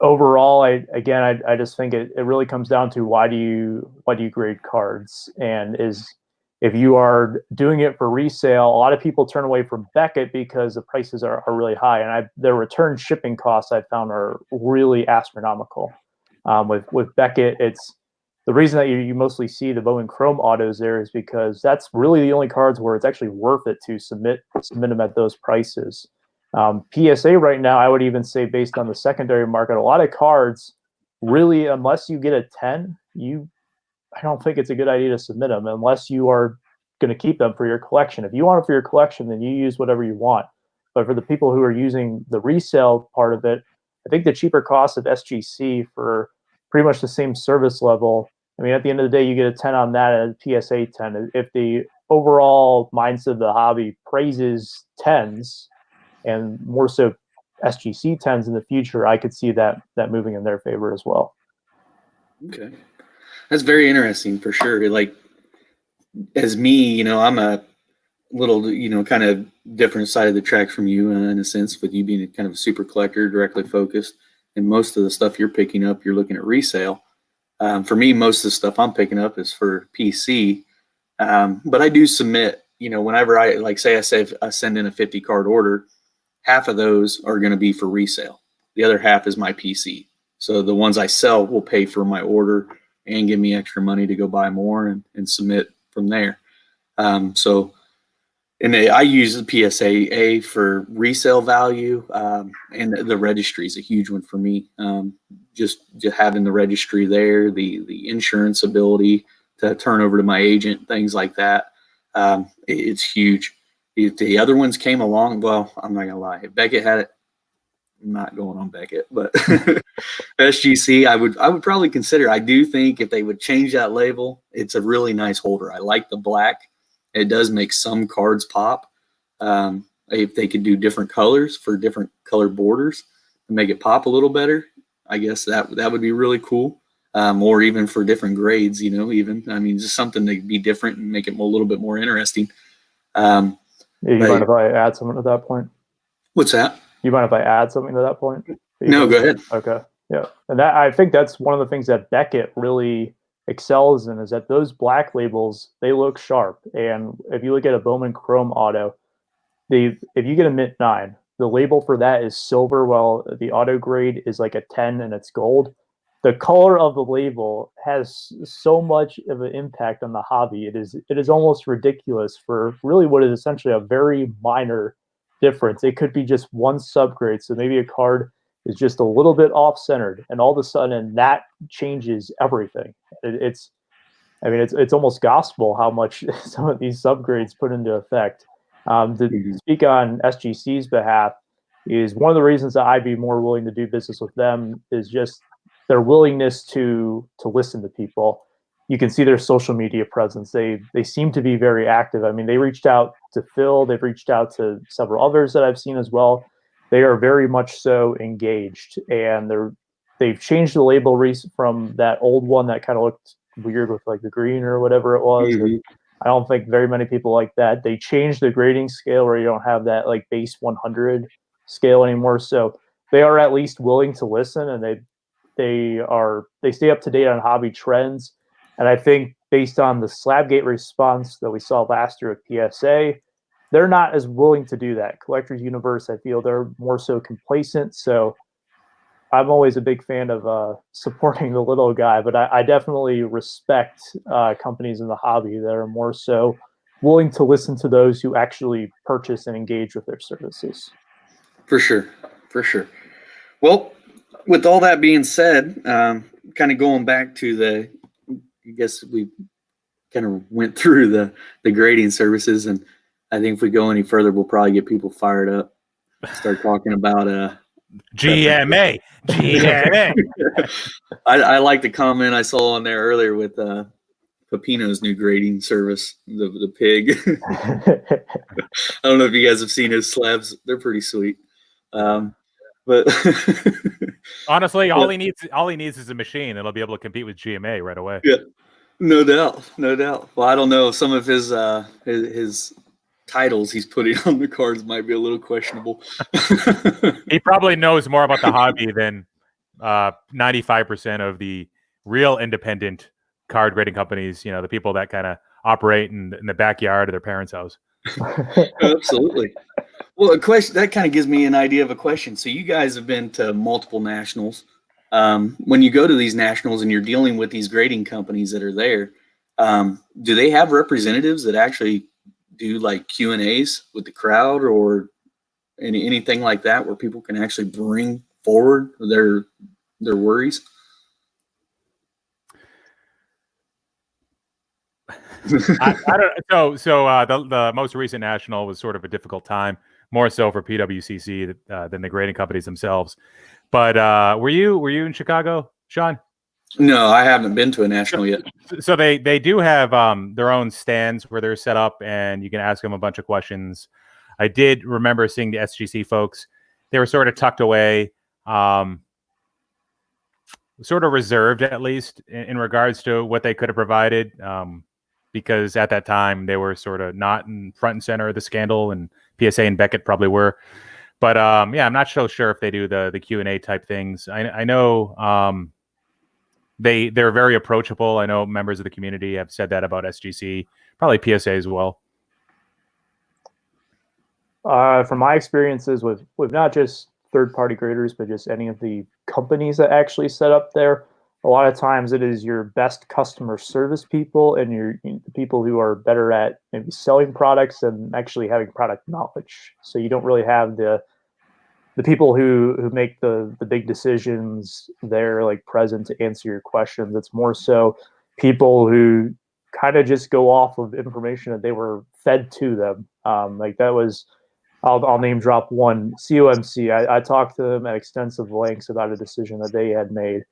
Overall, I just think it really comes down to why do you grade cards, and if you are doing it for resale, a lot of people turn away from Beckett because the prices are really high, and their return shipping costs I found are really astronomical. With Beckett, it's the reason that you mostly see the Bowman Chrome autos there is because that's really the only cards where it's actually worth it to submit them at those prices. PSA right now, I would even say, based on the secondary market, a lot of cards really, unless you get a 10, I don't think it's a good idea to submit them unless you are going to keep them for your collection. If you want it for your collection, then you use whatever you want. But for the people who are using the resale part of it, I think the cheaper cost of SGC for pretty much the same service level, I mean, at the end of the day, you get a 10 on that and a PSA 10. If the overall mindset of the hobby praises 10s and more so SGC 10s in the future, I could see that moving in their favor as well. Okay. That's very interesting for sure. Like, as me, I'm a little, kind of different side of the tracks from you in a sense, with you being kind of a super collector, directly focused, and most of the stuff you're picking up, you're looking at resale. For me, most of the stuff I'm picking up is for PC, but I do submit, whenever I send in a 50 card order, half of those are going to be for resale. The other half is my PC. So the ones I sell will pay for my order and give me extra money to go buy more and submit from there. And I use the PSA for resale value, and the registry is a huge one for me. Just having the registry there, the insurance ability to turn over to my agent, things like that. It's huge. The other ones came along. Well, I'm not gonna lie, Beckett had it. I'm not going on Beckett, but SGC, I would probably consider. I do think if they would change that label, it's a really nice holder. I like the black. It does make some cards pop. If they could do different colors for different color borders and make it pop a little better, I guess that would be really cool. Or even for different grades, just something to be different and make it a little bit more interesting. You mind if I add something to that point? What's that? You mind if I add something to that point? No, go ahead. Okay. Yeah. And I think that's one of the things that Beckett really excels in, is that those black labels, they look sharp. And if you look at a Bowman Chrome auto, if you get a Mint 9, the label for that is silver, while the auto grade is like a 10 and it's gold. The color of the label has so much of an impact on the hobby. It is almost ridiculous for really what is essentially a very minor difference. It could be just one subgrade. So maybe a card is just a little bit off-centered, and all of a sudden that changes everything. It's almost gospel how much some of these subgrades put into effect. To speak on SGC's behalf, is one of the reasons that I'd be more willing to do business with them is just their willingness to listen to people. You can see their social media presence. They seem to be very active. I mean, they reached out to Phil. They've reached out to several others that I've seen as well. They are very much so engaged, and they've changed the label from that old one that kind of looked weird with like the green or whatever it was. Mm-hmm. I don't think very many people like that. They changed the grading scale where you don't have that like base 100 scale anymore. So they are at least willing to listen, and They stay up to date on hobby trends, and I think based on the Slabgate response that we saw last year at PSA, they're not as willing to do that. Collectors Universe, I feel they're more so complacent. So I'm always a big fan of supporting the little guy, but I definitely respect companies in the hobby that are more so willing to listen to those who actually purchase and engage with their services. For sure. Well, with all that being said, kind of going back to I guess we kind of went through the grading services, and I think if we go any further, we'll probably get people fired up. Start talking about GMA. I like the comment I saw on there earlier with Pepino's new grading service, the pig. I don't know if you guys have seen his slabs; they're pretty sweet. But honestly, all he needs is a machine. It'll be able to compete with GMA right away. Yeah, no doubt. Well, I don't know. Some of his titles he's putting on the cards might be a little questionable. He probably knows more about the hobby than 95% of the real independent card grading companies. You know, the people that kind of operate in the backyard of their parents' house. Absolutely. Well, a question that kind of gives me an idea of a question. So you guys have been to multiple nationals. When you go to these nationals and you're dealing with these grading companies that are there, do they have representatives that actually do like Q&As with the crowd or anything like that where people can actually bring forward their worries? I don't. So the most recent national was sort of a difficult time, more so for PWCC than the grading companies themselves. But were you in Chicago, Sean? No, I haven't been to a national yet. So they do have their own stands where they're set up, and you can ask them a bunch of questions. I did remember seeing the SGC folks. They were sort of tucked away, sort of reserved at least in regards to what they could have provided. Because at that time they were sort of not in front and center of the scandal, and PSA and Beckett probably were. But yeah, I'm not so sure if they do the Q&A type things. I know they're very approachable. I know members of the community have said that about SGC, probably PSA as well. From my experiences with not just third-party graders, but just any of the companies that actually set up there, a lot of times it is your best customer service people and the people who are better at maybe selling products and actually having product knowledge. So you don't really have the people who make the big decisions there, like present to answer your questions. It's more so people who kind of just go off of information that they were fed to them. Like that was, I'll name drop one, COMC. I talked to them at extensive lengths about a decision that they had made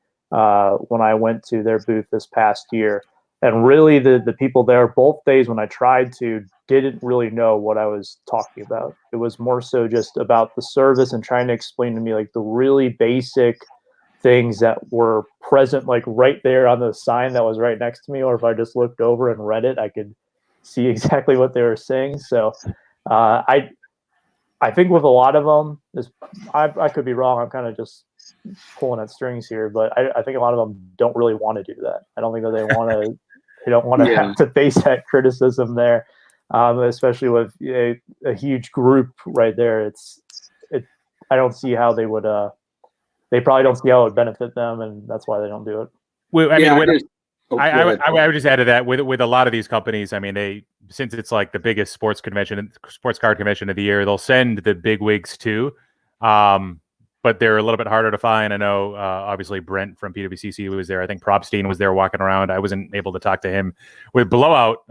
when I went to their booth this past year. And really the people there both days when I tried to didn't really know what I was talking about. It was more so just about the service and trying to explain to me like the really basic things that were present like right there on the sign that was right next to me, or if I just looked over and read it, I could see exactly what they were saying. So I think with a lot of them, I could be wrong. I'm kind of just pulling at strings here, but I think a lot of them don't really want to do that. I don't think that they don't want to have to face that criticism there, especially with a huge group right there. I don't see how they would. They probably don't see how it would benefit them, and that's why they don't do it. Well, I would just add to that with a lot of these companies. I mean, since it's like the biggest sports card convention of the year, they'll send the big wigs too. But they're a little bit harder to find. I know, obviously, Brent from PWCC was there. I think Propstein was there walking around. I wasn't able to talk to him. With Blowout,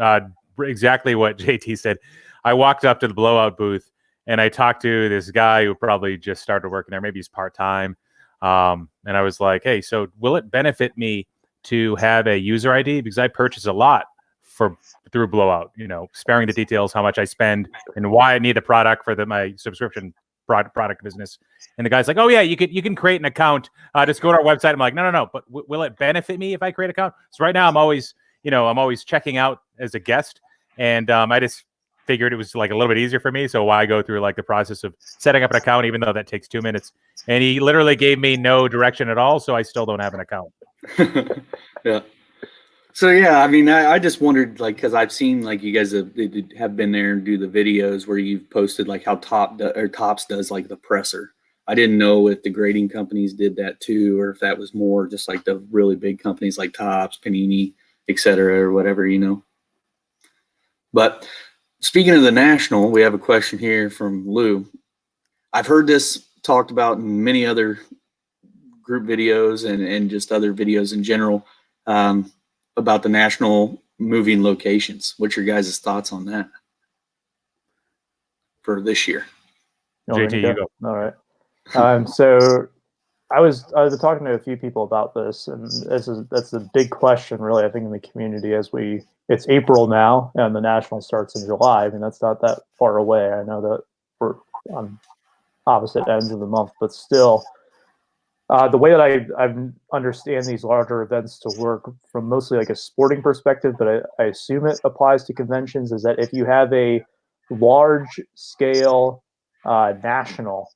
exactly what JT said. I walked up to the Blowout booth, and I talked to this guy who probably just started working there. Maybe he's part-time. And I was like, hey, so will it benefit me to have a user ID? Because I purchase a lot through Blowout, sparing the details, how much I spend, and why I need a product for my subscription product business. And the guy's like, oh yeah, you can create an account. Just go to our website. I'm like, no. But will it benefit me if I create an account? So right now I'm always checking out as a guest. And I just figured it was like a little bit easier for me. So why go through like the process of setting up an account, even though that takes 2 minutes? And he literally gave me no direction at all. So I still don't have an account. Yeah. So yeah, I mean, I just wondered, like, because I've seen like you guys have been there and do the videos where you've posted like how Tops does like the presser. I didn't know if the grading companies did that too, or if that was more just like the really big companies like Tops, Panini, etc., or whatever, you know. But speaking of the National, we have a question here from Lou. I've heard this talked about in many other group videos and just other videos in general, about the National moving locations. What's your guys' thoughts on that for this year? JT, you go. All right. So I was talking to a few people about this, and that's a big question, really, I think, in the community as it's April now, and the National starts in July. I mean, that's not that far away. I know that we're on opposite ends of the month, but still, the way that I understand these larger events to work from mostly like a sporting perspective, but I assume it applies to conventions, is that if you have a large scale national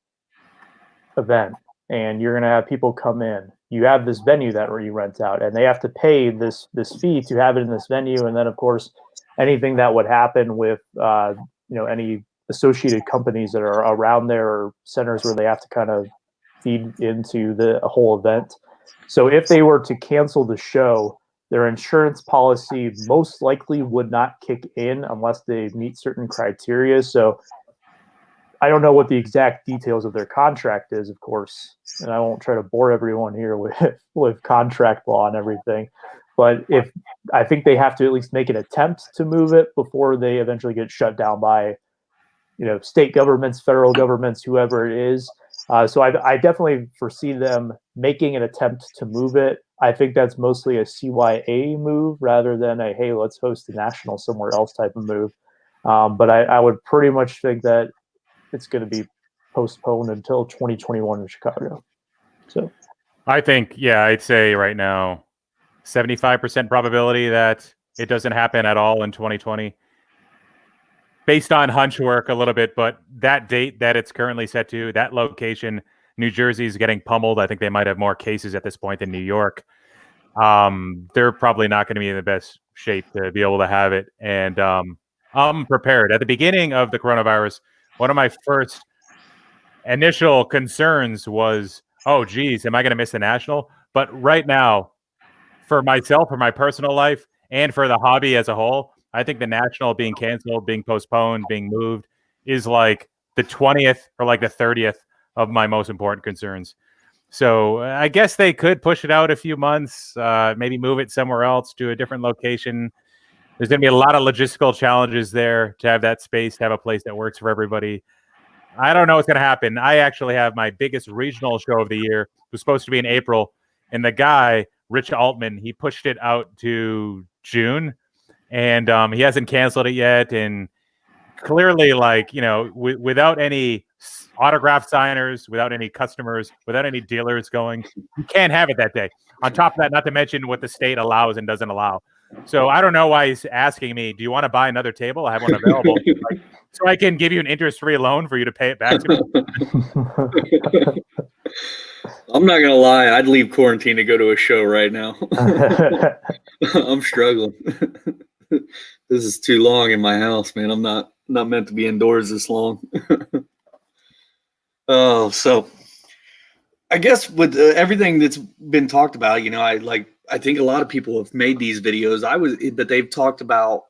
event and you're going to have people come in, you have this venue that you rent out, and they have to pay this fee to have it in this venue. And then, of course, anything that would happen with any associated companies that are around there, or centers where they have to kind of feed into the whole event. So if they were to cancel the show, their insurance policy most likely would not kick in unless they meet certain criteria. So I don't know what the exact details of their contract is, of course, and I won't try to bore everyone here with contract law and everything. But I think they have to at least make an attempt to move it before they eventually get shut down by, state governments, federal governments, whoever it is. So I definitely foresee them making an attempt to move it. I think that's mostly a CYA move rather than a, hey, let's host the National somewhere else type of move. But I would pretty much think that it's going to be postponed until 2021 in Chicago. So I think, I'd say right now, 75% probability that it doesn't happen at all in 2020. Based on hunch work a little bit, but that date that it's currently set to, that location, New Jersey is getting pummeled. I think they might have more cases at this point than New York. They're probably not going to be in the best shape to be able to have it. And I'm prepared. At the beginning of the coronavirus, one of my first initial concerns was, oh, geez, am I going to miss the National? But right now, for myself, for my personal life, and for the hobby as a whole, I think the National being canceled, being postponed, being moved is like the 20th or like the 30th of my most important concerns. So I guess they could push it out a few months, maybe move it somewhere else to a different location. There's going to be a lot of logistical challenges there to have that space, to have a place that works for everybody. I don't know what's going to happen. I actually have my biggest regional show of the year. It was supposed to be in April. And the guy, Rich Altman, he pushed it out to June. And he hasn't canceled it yet. And clearly, without any autograph signers, without any customers, without any dealers going, you can't have it that day. On top of that, not to mention what the state allows and doesn't allow. So I don't know why he's asking me, do you want to buy another table? I have one available. So I can give you an interest-free loan for you to pay it back to me. I'm not going to lie. I'd leave quarantine to go to a show right now. I'm struggling. This is too long in my house, man. I'm not meant to be indoors this long. Oh, so I guess with everything that's been talked about, I think a lot of people have made these videos. But they've talked about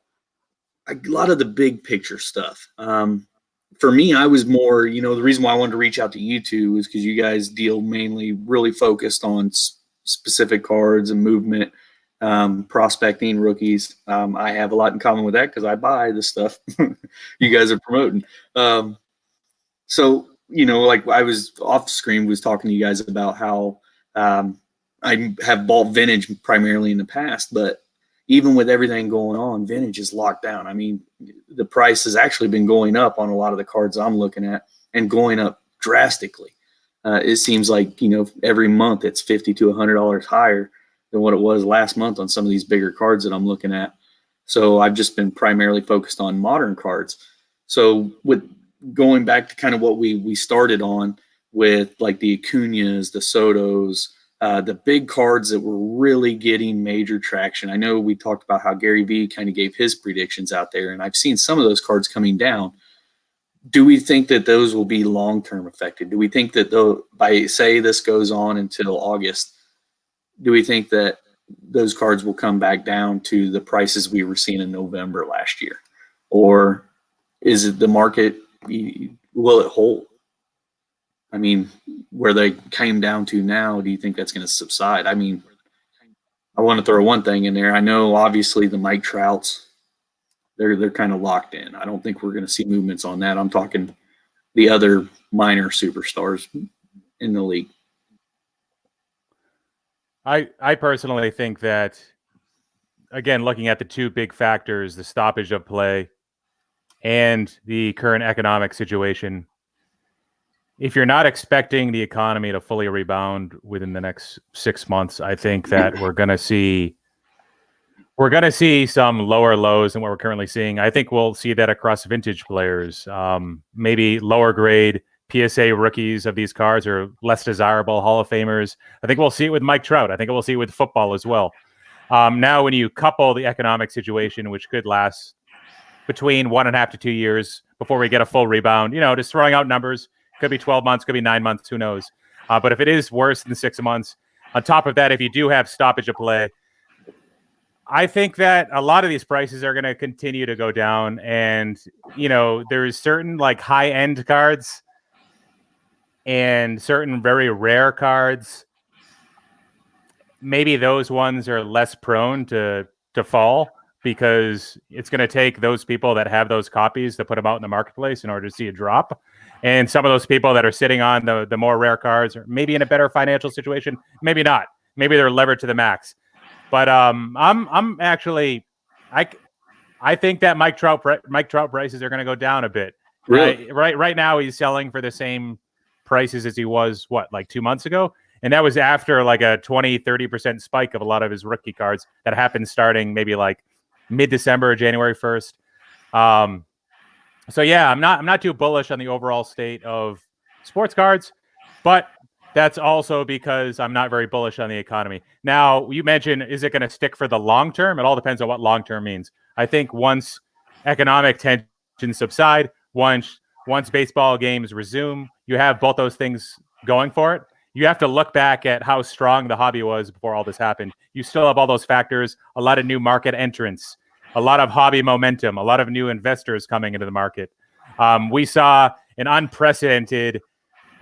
a lot of the big picture stuff. For me, I was more, the reason why I wanted to reach out to you two is because you guys deal mainly really focused on specific cards and movement. Prospecting rookies. I have a lot in common with that because I buy the stuff you guys are promoting. So, I was off screen, was talking to you guys about how I have bought vintage primarily in the past, but even with everything going on, vintage is locked down. I mean, the price has actually been going up on a lot of the cards I'm looking at, and going up drastically. It seems like, every month it's $50 to $100 higher than what it was last month on some of these bigger cards that I'm looking at. So I've just been primarily focused on modern cards. So with going back to kind of what we started on with like the Acuñas, the Sotos, the big cards that were really getting major traction. I know we talked about how Gary Vee kind of gave his predictions out there, and I've seen some of those cards coming down. Do we think that those will be long-term affected? Do we think that though, by say this goes on until August, do we think that those cards will come back down to the prices we were seeing in November last year? Or is it the market, will it hold? I mean, where they came down to now, do you think that's going to subside? I mean, I want to throw one thing in there. I know obviously the Mike Trouts, they're kind of locked in. I don't think we're going to see movements on that. I'm talking the other minor superstars in the league. I personally think that, again, looking at the two big factors, the stoppage of play and the current economic situation, if you're not expecting the economy to fully rebound within the next 6 months, I think that we're going to see some lower lows than what we're currently seeing. I think we'll see that across vintage players, maybe lower grade PSA rookies of these cards or less desirable Hall of Famers. I think we'll see it with Mike Trout. I think we'll see it with football as well. Now, when you couple the economic situation, which could last between 1.5 to 2 years before we get a full rebound, just throwing out numbers, could be 12 months, could be 9 months, who knows? But if it is worse than 6 months, on top of that, if you do have stoppage of play, I think that a lot of these prices are going to continue to go down. And, there's certain like high-end cards and certain very rare cards. Maybe those ones are less prone to fall because it's going to take those people that have those copies to put them out in the marketplace in order to see a drop. And some of those people that are sitting on the more rare cards are maybe in a better financial situation, maybe not. Maybe they're levered to the max. But I'm actually, I think that Mike Trout prices are going to go down a bit. Really? Right now he's selling for the same prices as he was like 2 months ago, and that was after like a 20-30% spike of a lot of his rookie cards that happened starting maybe like mid-December or January 1st. So yeah, I'm not too bullish on the overall state of sports cards, but that's also because I'm not very bullish on the economy. Now, you mentioned, is it going to stick for the long term? It all depends on what long term means. I think once economic tensions subside, once baseball games resume, you have both those things going for it. You have to look back at how strong the hobby was before all this happened. You still have all those factors, a lot of new market entrants, a lot of hobby momentum, a lot of new investors coming into the market. We saw an unprecedented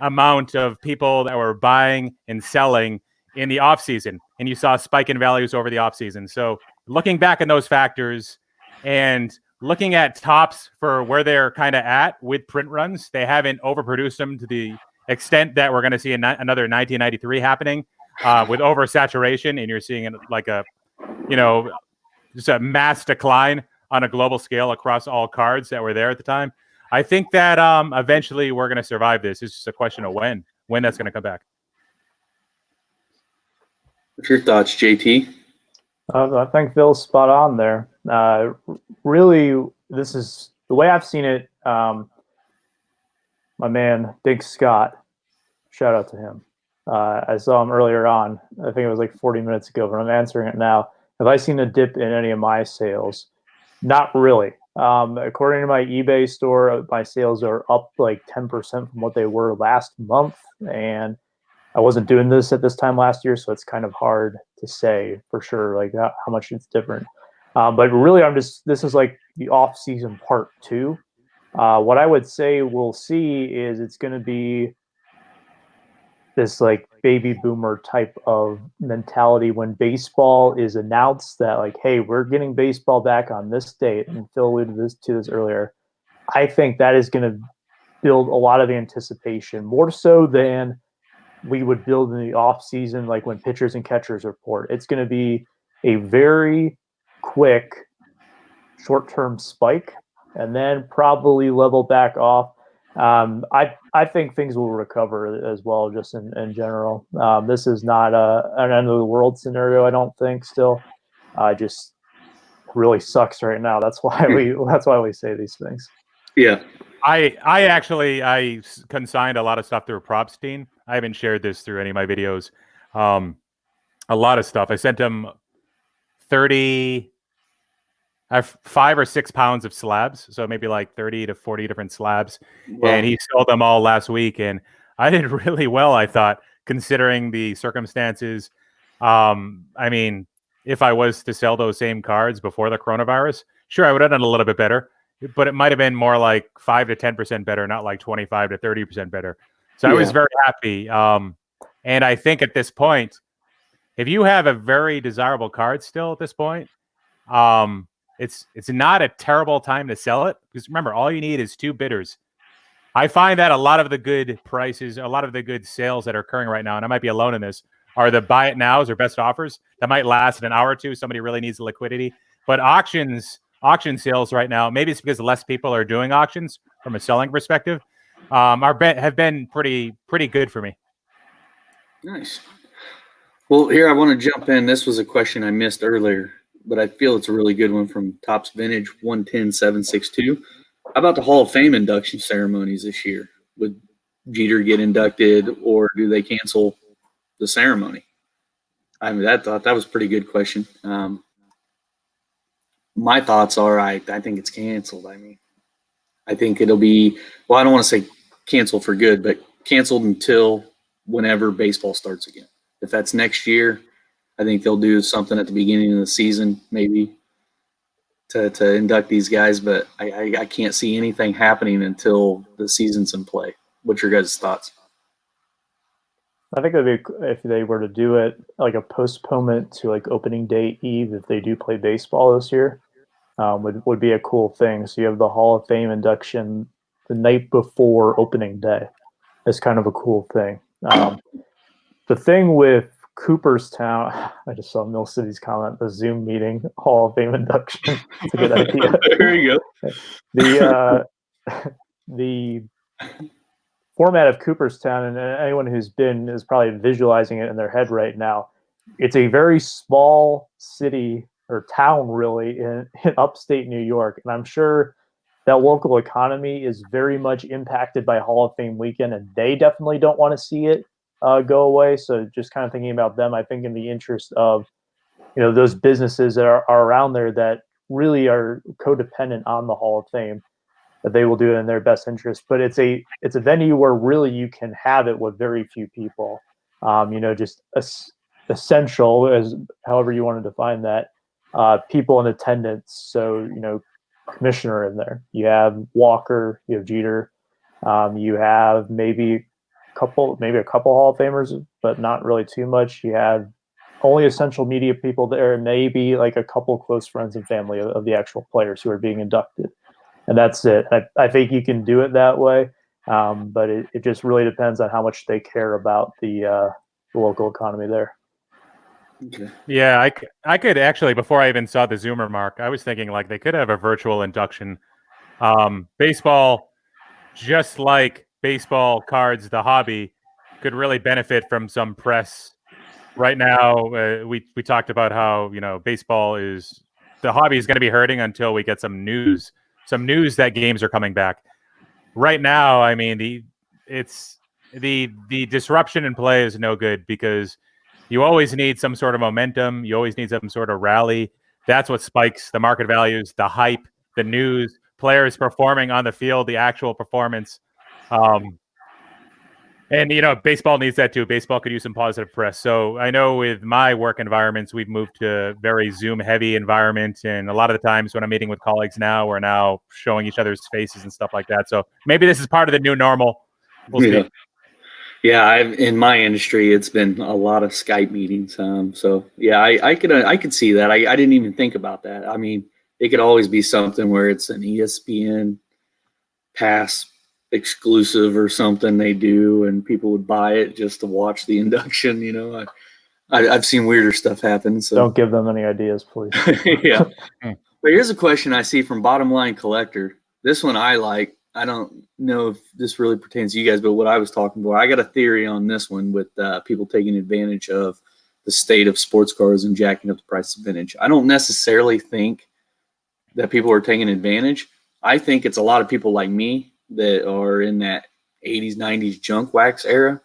amount of people that were buying and selling in the off season, and you saw a spike in values over the off season. So looking back at those factors and looking at tops for where they're kind of at with print runs, they haven't overproduced them to the extent that we're going to see another 1993 happening with oversaturation, and you're seeing like a, just a mass decline on a global scale across all cards that were there at the time. I think that eventually we're going to survive this. It's just a question of when that's going to come back. What's your thoughts, JT? I think Phil's spot on there. Really, this is the way I've seen it. My man, Big Scott, shout out to him. I saw him earlier on. I think it was like 40 minutes ago, but I'm answering it now. Have I seen a dip in any of my sales? Not really. According to my eBay store, my sales are up like 10% from what they were last month. And I wasn't doing this at this time last year, so it's kind of hard to say for sure, like how much it's different. But really, this is like the off-season part 2. What I would say we'll see is it's going to be this like baby boomer type of mentality when baseball is announced that like, hey, we're getting baseball back on this date. And Phil alluded to this earlier. I think that is going to build a lot of anticipation, more so than we would build in the off season, like when pitchers and catchers report. It's going to be a very quick short-term spike and then probably level back off. I think things will recover as well, just in general. This is not an end of the world scenario, I don't think. Still, just really sucks right now. That's why we say these things. Yeah. I consigned a lot of stuff through Propstein. I haven't shared this through any of my videos. A lot of stuff. I sent him 30. I have 5 or 6 pounds of slabs, so maybe like 30 to 40 different slabs, and he sold them all last week, and I did really well, I thought, considering the circumstances. I mean, if I was to sell those same cards before the coronavirus, sure, I would have done a little bit better, but it might have been more like 5 to 10% better, not like 25 to 30% better. So I was very happy. And I think at this point, if you have a very desirable card still at this point, it's not a terrible time to sell it, because remember, all you need is 2 bidders. I find that a lot of the good prices, a lot of the good sales that are occurring right now, and I might be alone in this, are the buy it nows or best offers that might last in an hour or two. Somebody really needs the liquidity. But auction sales right now, maybe it's because less people are doing auctions from a selling perspective, have been pretty good for me. Nice. Well, here I want to jump in. This was a question I missed earlier, but I feel it's a really good one from Topps Vintage 110762. How about the Hall of Fame induction ceremonies this year? Would Jeter get inducted, or do they cancel the ceremony? I mean, I thought that was a pretty good question. My thoughts are I think it's canceled. I mean, I think it'll be, well, I don't want to say canceled for good, but canceled until whenever baseball starts again. If that's next year, I think they'll do something at the beginning of the season, maybe, to induct these guys. But I can't see anything happening until the season's in play. What's your guys' thoughts? I think it'd be, if they were to do it like a postponement to like opening day eve, if they do play baseball this year, would be a cool thing. So you have the Hall of Fame induction the night before opening day. It's kind of a cool thing. The thing with Cooperstown, I just saw Mill City's comment, the Zoom meeting, Hall of Fame induction. It's a good idea. There you go. The format of Cooperstown, and anyone who's been is probably visualizing it in their head right now. It's a very small city or town, really, in upstate New York. And I'm sure that local economy is very much impacted by Hall of Fame weekend, and they definitely don't want to see it go away. So just kind of thinking about them, I think in the interest of, those businesses that are around there that really are codependent on the Hall of Fame, that they will do it in their best interest. But it's a venue where really you can have it with very few people, just essential, as however you want to define that, people in attendance. So, commissioner in there, you have Walker, you have Jeter, you have maybe a couple Hall of Famers, but not really too much. You have only essential media people there, and maybe like a couple close friends and family of the actual players who are being inducted. And that's it. I think you can do it that way, but it just really depends on how much they care about the local economy there. Okay. Yeah, I could actually, before I even saw the Zoomer mark, I was thinking like they could have a virtual induction. Baseball, just like baseball cards, the hobby, could really benefit from some press. Right now, we talked about how baseball is, the hobby is going to be hurting until we get some news that games are coming back. Right now, I mean, the disruption in play is no good, because you always need some sort of momentum. You always need some sort of rally. That's what spikes the market values, the hype, the news, players performing on the field, the actual performance. And, baseball needs that too. Baseball could use some positive press. So I know with my work environments, we've moved to a very Zoom-heavy environment. And a lot of the times when I'm meeting with colleagues now, we're now showing each other's faces and stuff like that. So maybe this is part of the new normal. We'll see. Yeah, in my industry, it's been a lot of Skype meetings. So yeah, I could see that. I didn't even think about that. I mean, it could always be something where it's an ESPN pass exclusive or something they do, and people would buy it just to watch the induction. I've seen weirder stuff happen. So don't give them any ideas, please. Yeah. But here's a question I see from Bottom Line Collector. This one I like. I don't know if this really pertains to you guys, but what I was talking about, I got a theory on this one with people taking advantage of the state of sports cars and jacking up the price of vintage. I don't necessarily think that people are taking advantage. I think it's a lot of people like me that are in that 80s, 90s junk wax era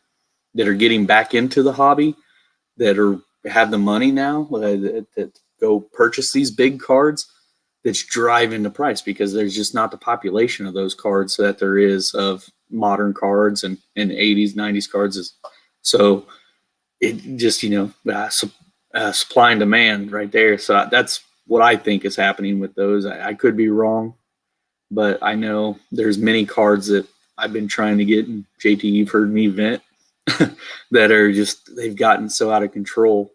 that are getting back into the hobby, that have the money now that go purchase these big cards, that's driving the price, because there's just not the population of those cards that there is of modern cards and 80s, 90s cards. So it just, supply and demand right there. So that's what I think is happening with those. I could be wrong, but I know there's many cards that I've been trying to get, and JT, you've heard me vent, that are just, they've gotten so out of control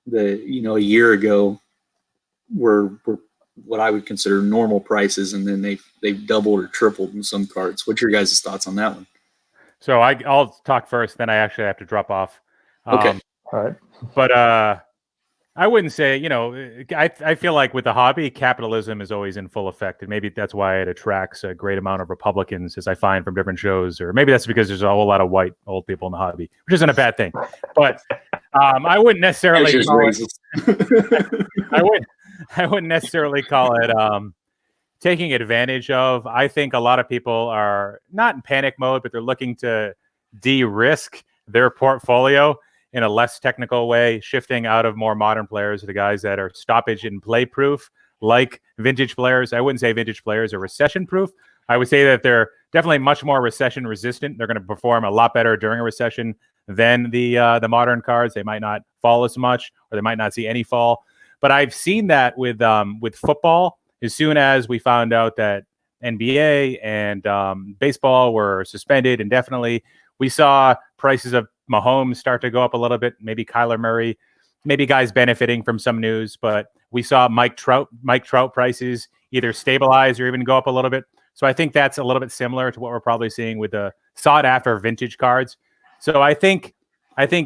that, a year ago were what I would consider normal prices, and then they've doubled or tripled in some cards. What's your guys' thoughts on that one? So I'll talk first, then I actually have to drop off. Okay. All right. But I wouldn't say, I feel like with the hobby, capitalism is always in full effect. And maybe that's why it attracts a great amount of Republicans, as I find from different shows. Or maybe that's because there's a whole lot of white old people in the hobby, which isn't a bad thing. But I wouldn't necessarily call it, I wouldn't necessarily call it taking advantage of. I think a lot of people are not in panic mode, but they're looking to de-risk their portfolio in a less technical way, shifting out of more modern players to the guys that are stoppage and play proof, like vintage players. I wouldn't say vintage players are recession proof. I would say that they're definitely much more recession resistant. They're going to perform a lot better during a recession than the modern cards. They might not fall as much, or they might not see any fall. But I've seen that with football. As soon as we found out that NBA and baseball were suspended indefinitely, we saw prices of Mahomes start to go up a little bit. Maybe Kyler Murray, maybe guys benefiting from some news. But we saw Mike Trout prices either stabilize or even go up a little bit. So I think that's a little bit similar to what we're probably seeing with the sought after vintage cards. So I think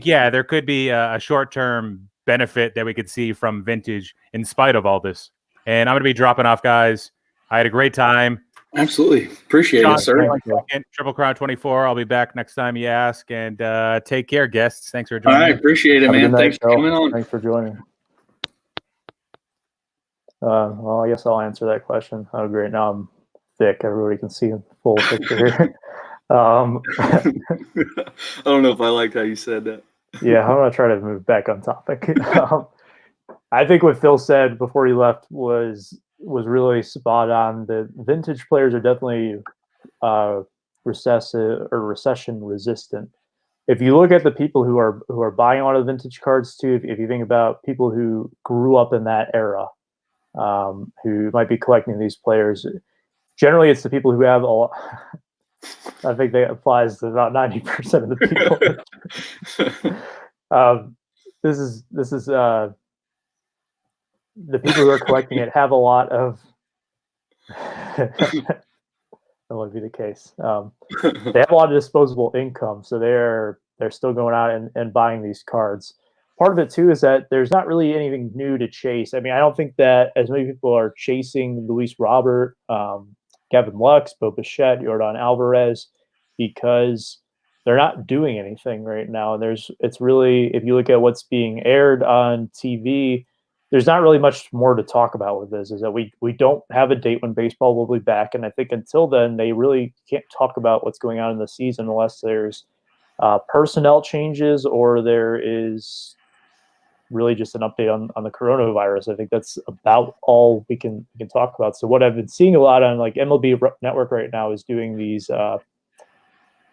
yeah, there could be a short-term benefit that we could see from vintage in spite of all this. And I'm going to be dropping off, guys. I had a great time. Absolutely. Appreciate Sean, it, sir. Triplecrown24. I'll be back next time you ask. And take care, guests. Thanks for All joining. right. Appreciate it, Have a man. good night, Thanks for Phil. coming on. Thanks for joining. Well, I guess I'll answer that question. Oh, great. Now I'm thick. Everybody can see the full picture here. I don't know if I liked how you said that. Yeah, I'm going to try to move back on topic. I think what Phil said before he left was really spot on. The vintage players are definitely recession resistant. If you look at the people who are buying a lot of vintage cards too, if you think about people who grew up in that era, who might be collecting these players, generally it's the people who have all. I think that applies to about 90% of the people. This is the people who are collecting it have a lot of. That would be the case. They have a lot of disposable income, so they're still going out and buying these cards. Part of it too is that there's not really anything new to chase. I mean, I don't think that as many people are chasing Luis Robert, Kevin Lux, Bo Bichette, Yordan Alvarez, because they're not doing anything right now. And it's really, if you look at what's being aired on TV, there's not really much more to talk about with this. Is that we don't have a date when baseball will be back, and I think until then they really can't talk about what's going on in the season unless there's personnel changes or there is really just an update on the coronavirus. I think that's about all we can talk about. So what I've been seeing a lot on like MLB Network right now is doing these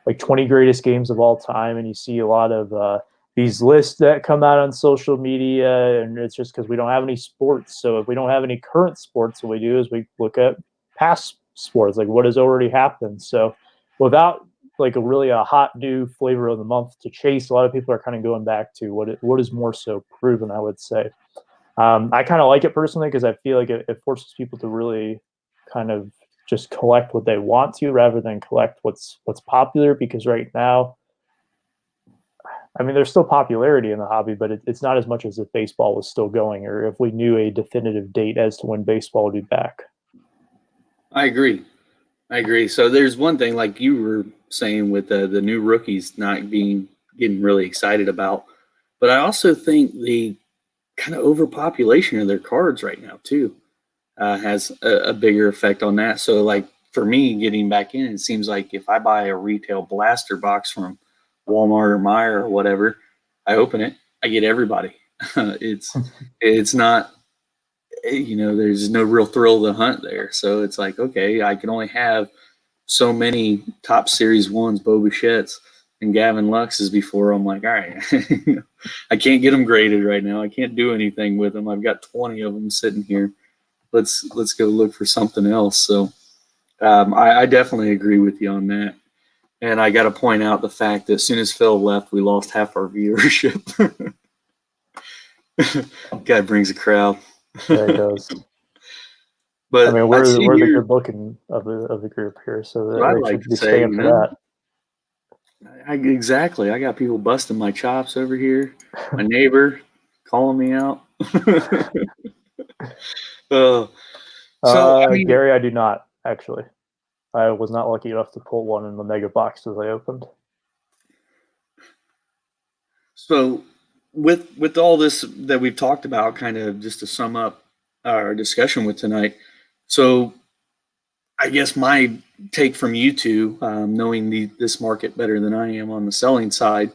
like 20 greatest games of all time, and you see a lot of these lists that come out on social media, and it's just because we don't have any sports. So if we don't have any current sports, what we do is we look at past sports, like what has already happened. So without like a hot new flavor of the month to chase, a lot of people are kind of going back to what is more so proven, I would say. I kind of like it personally because I feel like it forces people to really kind of just collect what they want to rather than collect what's popular, because right now, I mean, there's still popularity in the hobby, but it's not as much as if baseball was still going or if we knew a definitive date as to when baseball would be back. I agree. So there's one thing, like you were saying, with the new rookies not getting really excited about, but I also think the kind of overpopulation of their cards right now too. has a bigger effect on that. So like for me getting back in, it seems like if I buy a retail blaster box from Walmart or Meijer or whatever, I open it, I get everybody. It's not, there's no real thrill of the hunt there. So it's like, okay, I can only have so many top series ones, Bo Bichette's and Gavin Lux's before I'm like, all right, I can't get them graded right now. I can't do anything with them. I've got 20 of them sitting here. Let's go look for something else. So I definitely agree with you on that. And I got to point out the fact that as soon as Phil left, we lost half our viewership. Guy brings a crowd. Yeah, it does. But I mean, we're the good looking of the group here, so I'd they like should to be say, staying for that. Exactly. I got people busting my chops over here. My neighbor calling me out. Gary, I do not actually. I was not lucky enough to pull one in the mega boxes I opened. So, with all this that we've talked about, kind of just to sum up our discussion with tonight. So, I guess my take from you two, knowing this market better than I am on the selling side,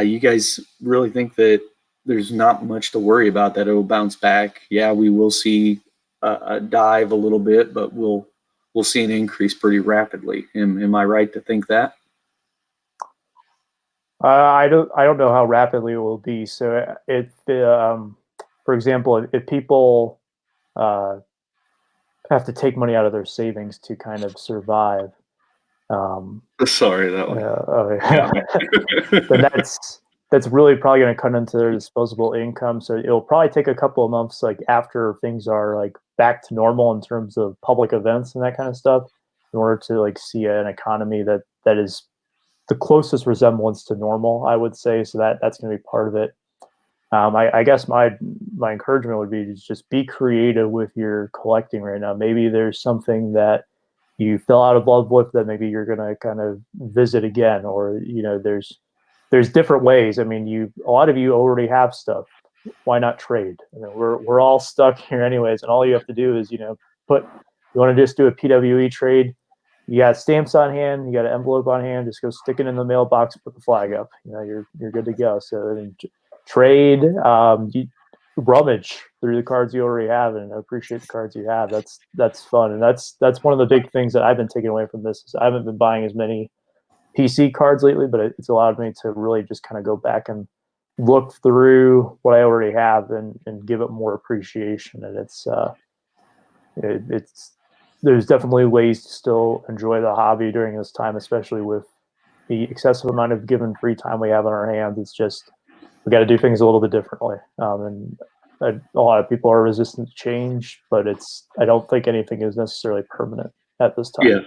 you guys really think that there's not much to worry about, that it'll bounce back. Yeah, we will see a dive a little bit, but we'll see an increase pretty rapidly. Am I right to think that? I don't know how rapidly it will be. So for example, if people have to take money out of their savings to kind of survive. Sorry, that one. Then that's really probably going to cut into their disposable income. So it'll probably take a couple of months, like after things are like back to normal in terms of public events and that kind of stuff, in order to like see an economy that is the closest resemblance to normal, I would say. So that's going to be part of it. I guess my encouragement would be to just be creative with your collecting right now. Maybe there's something that you fell out of love with that maybe you're going to kind of visit again, or there's different ways. I mean, a lot of you already have stuff. Why not trade? We're all stuck here anyways, and all you have to do is you want to just do a PWE trade. You got stamps on hand, you got an envelope on hand, just go stick it in the mailbox, put the flag up. You're good to go. So trade, rummage through the cards you already have and appreciate the cards you have. That's fun. And that's one of the big things that I've been taking away from this is I haven't been buying as many PC cards lately, but it's allowed me to really just kind of go back and look through what I already have and give it more appreciation. And there's definitely ways to still enjoy the hobby during this time, especially with the excessive amount of given free time we have on our hands. It's just, we got to do things a little bit differently. And a lot of people are resistant to change, but I don't think anything is necessarily permanent at this time. Yeah.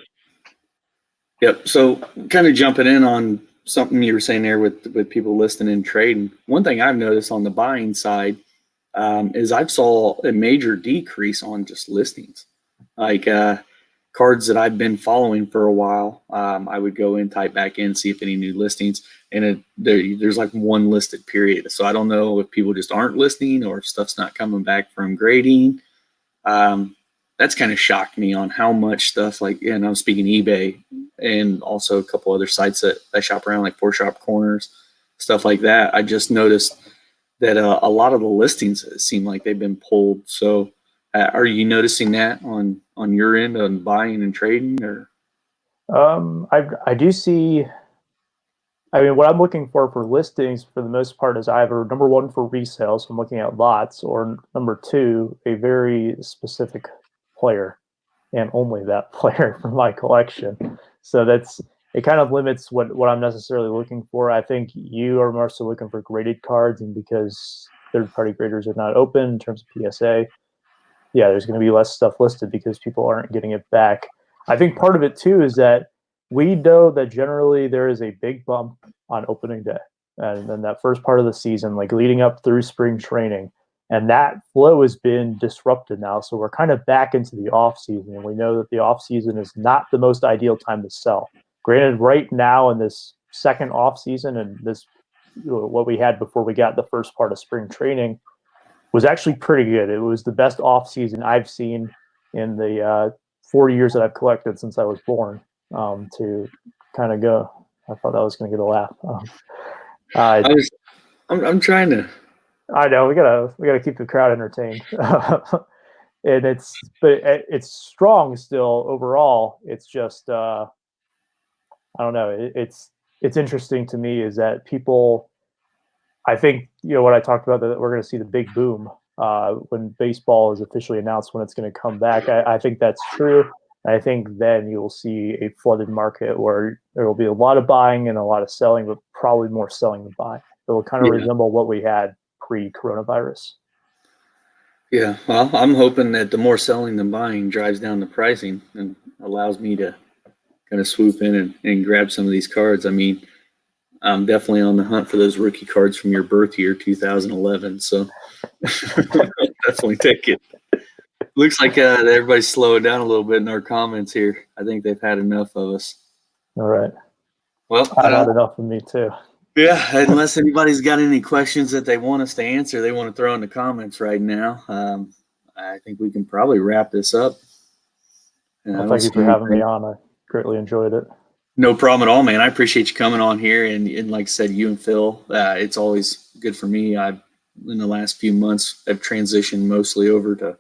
Yep. So kind of jumping in on something you were saying there with people listing and trading. One thing I've noticed on the buying side is I've saw a major decrease on just listings. Like cards that I've been following for a while, I would go in, type back in, see if any new listings, and there's like one listed period. So I don't know if people just aren't listing or if stuff's not coming back from grading. That's kind of shocked me on how much stuff, like, and I'm speaking eBay and also a couple other sites that I shop around, like 4Shop Corners, stuff like that. I just noticed that a lot of the listings seem like they've been pulled. So are you noticing that on your end on buying and trading, or? I do see. I mean, what I'm looking for listings for the most part is either number one for resale, so I'm looking at lots, or number two, a very specific player and only that player for my collection. So it kind of limits what I'm necessarily looking for. I think you are more so looking for graded cards, and because third-party graders are not open in terms of PSA, yeah, there's going to be less stuff listed because people aren't getting it back. I think part of it too is that we know that generally there is a big bump on opening day, and then that first part of the season, like leading up through spring training, and that flow has been disrupted now. So we're kind of back into the off season, and we know that the off season is not the most ideal time to sell. Granted, right now in this second off season and this what we had before we got the first part of spring training was actually pretty good. It was the best off season I've seen in the 40 years that I've collected since I was born, to kind of go. I thought that was going to get a laugh. I'm trying to. I know we gotta keep the crowd entertained, and it's strong still overall. It's just I don't know. It's interesting to me is that people. I think what I talked about, that we're going to see the big boom when baseball is officially announced when it's going to come back. I think that's true. I think then you'll see a flooded market where there will be a lot of buying and a lot of selling, but probably more selling than buying. It will kind of resemble what we had pre-coronavirus. Yeah, well, I'm hoping that the more selling than buying drives down the pricing and allows me to kind of swoop in and grab some of these cards. I mean, I'm definitely on the hunt for those rookie cards from your birth year, 2011. So definitely take it. Looks like everybody's slowing down a little bit in our comments here. I think they've had enough of us. All right. Well, I've had enough of me too. Yeah, unless anybody's got any questions that they want us to answer, they want to throw in the comments right now. I think we can probably wrap this up. Well, thank you for having me on. I greatly enjoyed it. No problem at all, man. I appreciate you coming on here. And like I said, you and Phil, it's always good for me. In the last few months, I've transitioned mostly over to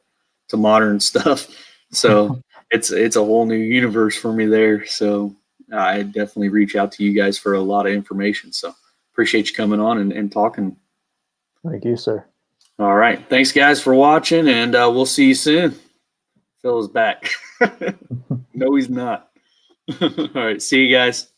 modern stuff. So it's a whole new universe for me there. So I definitely reach out to you guys for a lot of information. So appreciate you coming on and talking. Thank you, sir. All right. Thanks, guys, for watching, and we'll see you soon. Phil is back. No, he's not. All right. See you guys.